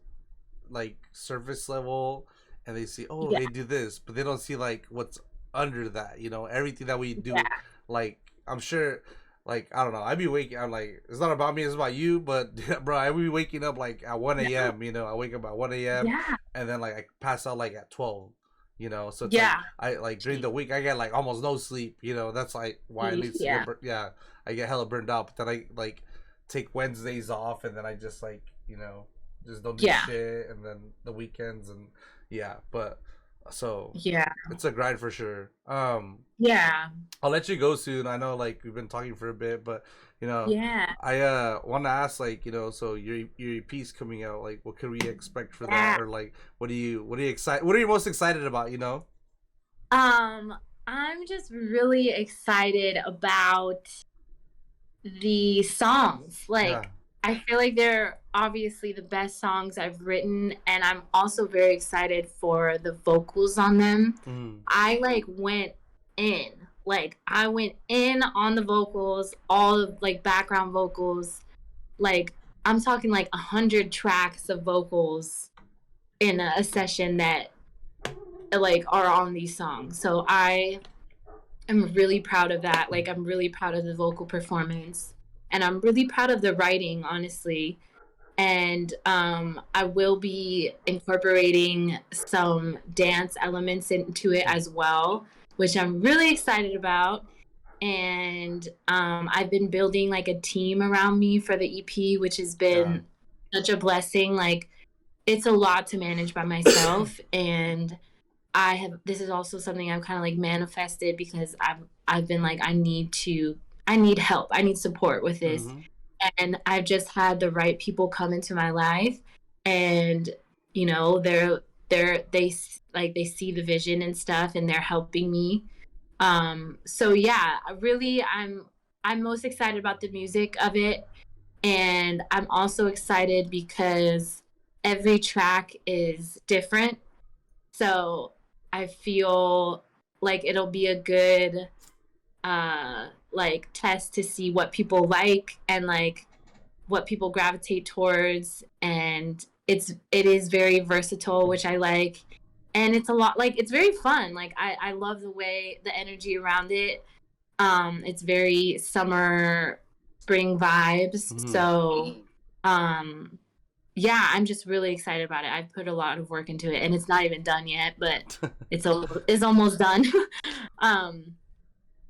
like surface level, and they see oh Yeah, they do this, but they don't see like what's under that. Everything that we do. yeah, Like I'm sure. Like I don't know, I be waking. I'm like, it's not about me, it's about you. But bro, I be waking up like at 1 a.m. I wake up at 1 a.m. yeah, and then like I pass out like at 12. So it's like yeah. I like during the week I get like almost no sleep. That's like why I need to Yeah, get yeah, I get hella burned out. But then I like take Wednesdays off, and then I just like just don't do yeah, shit, and then the weekends and yeah. But so yeah, it's a grind for sure. yeah, I'll let you go soon. I know like we've been talking for a bit, but you know, yeah, I want to ask like so your piece coming out, like what could we expect for that, yeah. or like what are you excited, what are you most excited about? Um, I'm just really excited about the songs. Yeah. Like, I feel like they're obviously the best songs I've written, and I'm also very excited for the vocals on them. Mm. I like went in, like I went in on the vocals, all of like background vocals. Like I'm talking like 100 tracks of vocals in a session that like are on these songs. So I am really proud of that. Like I'm really proud of the vocal performance, and I'm really proud of the writing, honestly. And I will be incorporating some dance elements into it as well, which I'm really excited about. And I've been building like a team around me for the EP, which has Yeah. been such a blessing. Like it's a lot to manage by myself, and I have this is also something I've kind of like manifested because I've been like I need help. I need support with this. Mm-hmm. And I've just had the right people come into my life, and they like they see the vision and stuff, and they're helping me. So yeah, really I'm most excited about the music of it, and I'm also excited because every track is different. So I feel like it'll be a good like test to see what people like and like what people gravitate towards, and it is very versatile, which I like, and it's a lot like it's very fun. Like I love the way the energy around it. It's very summer spring vibes. Mm-hmm. So um yeah, I'm just really excited about it. I've put a lot of work into it, and it's not even done yet, but it's almost done. um,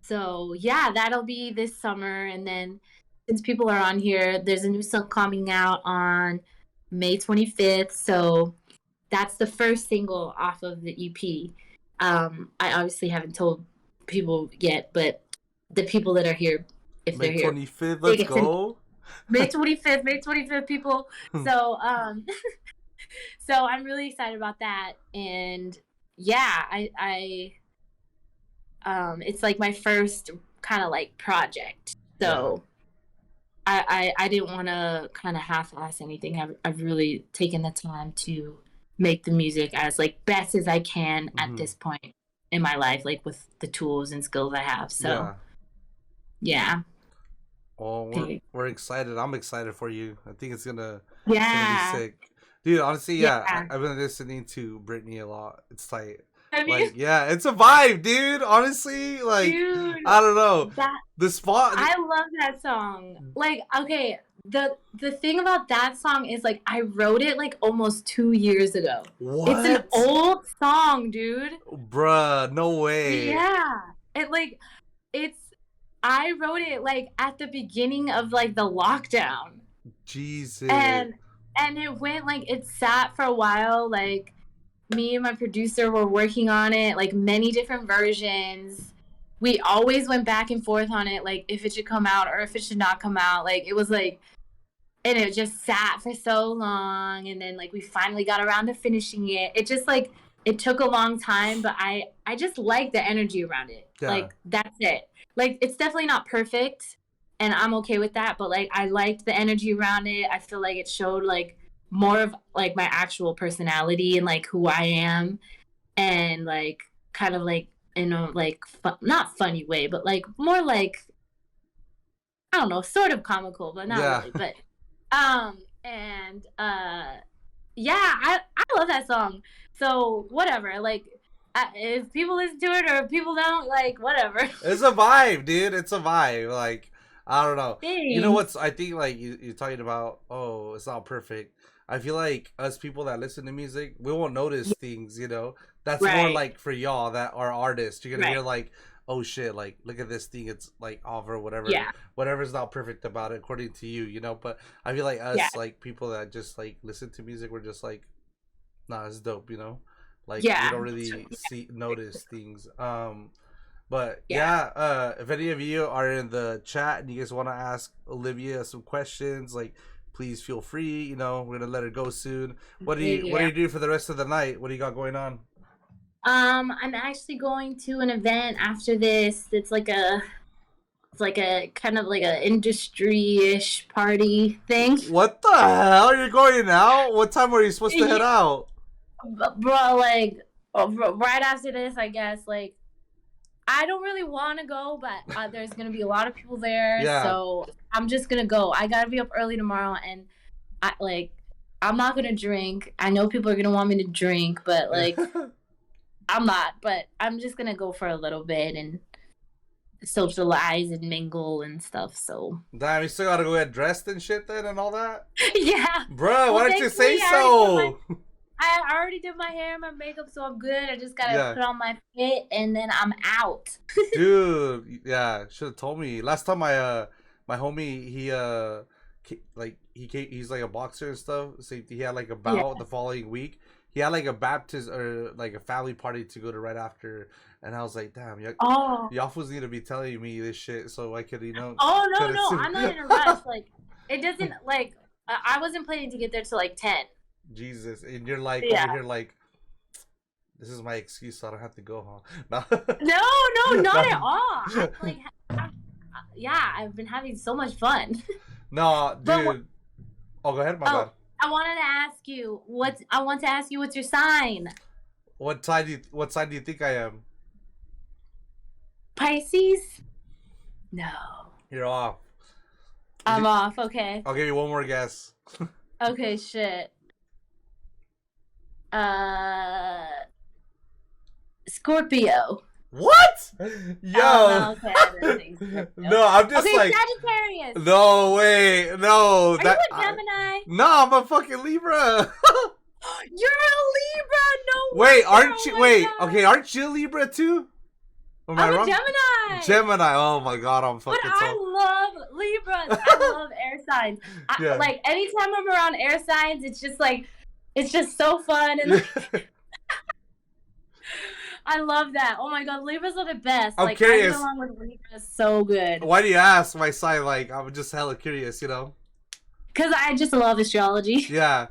so yeah, that'll be this summer, and then since people are on here, there's a new song coming out on May 25th. So that's the first single off of the EP. I obviously haven't told people get, but the people that are here, if May they're here, 25th, they let's get to go. May 25th, May 25th, people. So, so I'm really excited about that, and yeah, it's like my first kind of like project, Yeah. so I didn't want to kind of half-ass anything. I've really taken the time to make the music as like best as I can at Hmm. this point in my life, like with the tools and skills I have. So Yeah. yeah, Well, we're excited. I'm excited for you. I think it's gonna be yeah, sick, dude. Honestly, yeah, yeah. I've been listening to Britney a lot. It's I mean, like yeah, it's a vibe, dude. Honestly, like dude, I don't know that the spot. I love that song. Like, okay, the thing about that song is like I wrote it like almost 2 years ago. It's an What, old song, dude. bruh? No way. Yeah. It like it's I wrote it like at the beginning of like the lockdown. Jesus. And it went like it sat for a while, like me and my producer were working on it, like many different versions. We always went back and forth on it, like if it should come out or if it should not come out. Like it was like, and it just sat for so long, and then like we finally got around to finishing it. It just like it took a long time, but I just like the energy around it. Yeah. Like that's it. Like it's definitely not perfect, and I'm okay with that. But like I liked the energy around it. I feel like it showed like more of like my actual personality and like who I am, and like kind of like in a like not funny way, but like more like I don't know, sort of comical, but not Yeah. really. But and yeah, I love that song. So whatever, like if people listen to it or if people don't, like whatever. It's a vibe, dude. It's a vibe. Like, I don't know. You know Thanks. what's? I think like you're talking about. Oh, it's not perfect. I feel like us people that listen to music, we won't notice things. That's more Right, like for y'all that are artists. You're gonna right. hear like, oh shit, like look at this thing. It's like off or whatever. Yeah, Whatever's not perfect about it, according to you. But I feel like yeah, us, like people that just like listen to music, we're just like, nah, it's dope. Like we yeah, don't really notice things. But yeah, yeah, if any of you are in the chat and you guys want to ask Olivia some questions, like please feel free. We're gonna let her go soon. What do yeah. you do for the rest of the night? What do you got going on? I'm actually going to an event after this. It's like a kind of like a industry-ish party thing. What the hell? You're going out? What time are you supposed to head out? Bro, like right after this, I guess. Like I don't really want to go, but there's gonna be a lot of people there, Yeah. so I'm just gonna go. I gotta be up early tomorrow, and I'm not gonna drink. I know people are gonna want me to drink, but like I'm not. But I'm just gonna go for a little bit and socialize and mingle and stuff. So Damn, you still gotta go get dressed and shit then and all that? yeah. Bro, Well, why don't you thankfully, say so? I already did my hair and my makeup, so I'm good. I just gotta Yeah. put on my fit, and then I'm out. Dude, yeah, should have told me. Last time my homie, he's like a boxer and stuff. So he had like a Yeah. bout the following week. He had like a baptism or like a family party to go to right after, and I was like, damn, Oh. y'all fools need to be telling me this shit so I could, Oh no, could no, have. I'm not in a rush. Like it doesn't like I wasn't planning to get there till like 10. Jesus, and you're like over Yeah. here like, this is my excuse, so I don't have to go, huh? No, no, not at No. all. I'm like, yeah, I've been having so much fun. No, But dude. Oh, go ahead, my bad. oh, I wanted to ask you what's your sign? What side do you think I am? Pisces? No. You're off. I'm off. Okay. I'll give you one more guess. Okay. Shit. Scorpio. What? Yo. Oh, no, okay, I didn't think Scorpio. No, I'm just okay, like. Sagittarius. No, wait. No. Are you a Gemini? No, I'm a fucking Libra. You're a Libra. No. Wait, wonder. aren't you? Oh my Wait, God. okay, aren't you a Libra too? Am I I'm wrong? a Gemini. Gemini. Oh my God, I'm But fucking I love Libras. I love air signs. Yeah. Like anytime I'm around air signs, it's just so fun and like, I love that. Oh my god, Libras are the best. I'm Like I get curious. along with Libras so good. Why do you ask my sign? Like, I'm just hella curious, you know? Because I just love astrology. Yeah.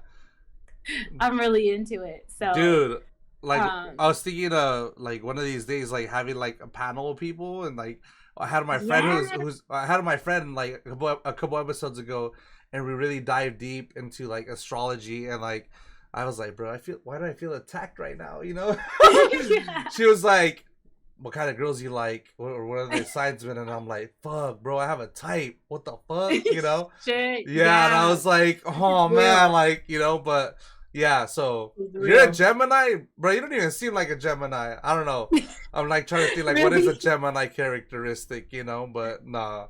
I'm really into it. So Dude, like, I was thinking of, like, one of these days, like, having, like, a panel of people, and, like, I had my friend yeah. I had my friend, like, a couple episodes ago, and we really dived deep into, like, astrology, and, like, I was like, bro, why do I feel attacked right now, you know? Yeah. She was like, what kind of girls you like, or what are their signs been? And I'm like, fuck, bro, I have a type. What the fuck, you know? Shit, Yeah, and I was like, oh man, like, you know, but yeah, so you're a Gemini, bro. You don't even seem like a Gemini. I don't know. I'm like trying to think like what is a Gemini characteristic, you know? But nah.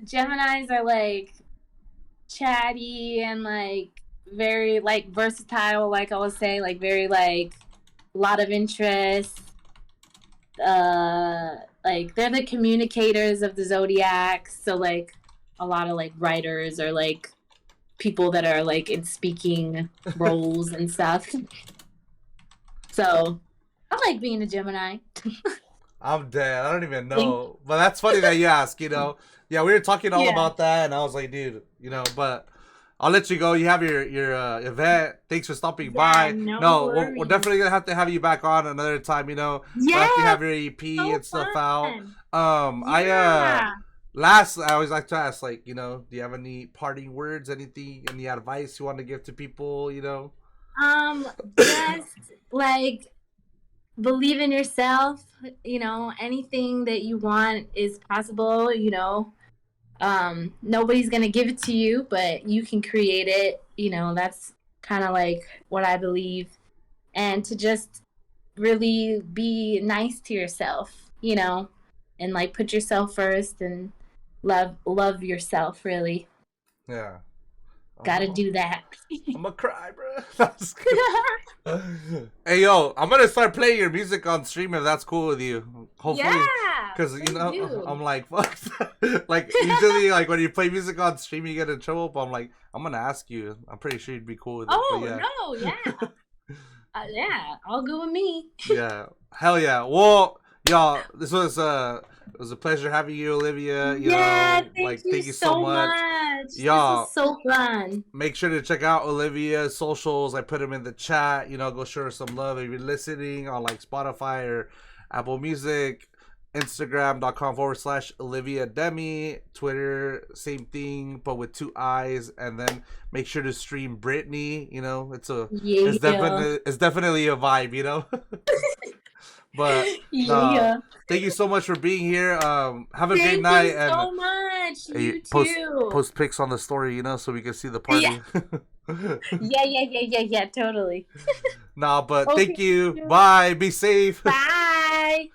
Geminis are like chatty and like very like versatile, like I was saying, like very like a lot of interest. Like they're the communicators of the zodiac, so like a lot of like writers or like people that are like in speaking roles and stuff. So I like being a Gemini. I'm dead. I don't even know. But that's funny that you ask, you know. Yeah, we were talking all about that, and I was like, dude, you know, but I'll let you go. You have your event. Thanks for stopping by. No, we're definitely gonna have to have you back on another time. You know, after you have your EP and stuff out. I always like to ask, like, you know, do you have any parting words, anything, any advice you want to give to people? You know, just like believe in yourself. You know, anything that you want is possible. You know. Nobody's gonna give it to you, but you can create it. You know, that's kind of like what I believe. And to just really be nice to yourself, you know, and like put yourself first and love yourself, really. Yeah. Gotta do that. I'm gonna cry, bro. Hey, yo, I'm gonna start playing your music on stream if that's cool with you. Hopefully. Yeah. Because, you know, I'm like, fuck. Like, usually, like, when you play music on stream, you get in trouble. But I'm like, I'm gonna ask you. I'm pretty sure you'd be cool with it. Oh, yeah. no, yeah. Yeah, all good with me. Yeah. Hell yeah. Well, y'all, this was it was a pleasure having you, Olivia. You know, thank you so much. Y'all, this was so fun. Make sure to check out Olivia's socials. I put them in the chat. You know, go show her some love if you're listening on like Spotify or Apple Music. Instagram.com/Olivia Demi. Twitter, same thing, but with 2 eyes. And then make sure to stream Britney. You know, it's definitely a vibe, you know. But thank you so much for being here. Have a great night. Thank you so much. You too. Post pics on the story, you know, so we can see the party. Yeah, totally. Nah, but thank you. Bye. Be safe. Bye.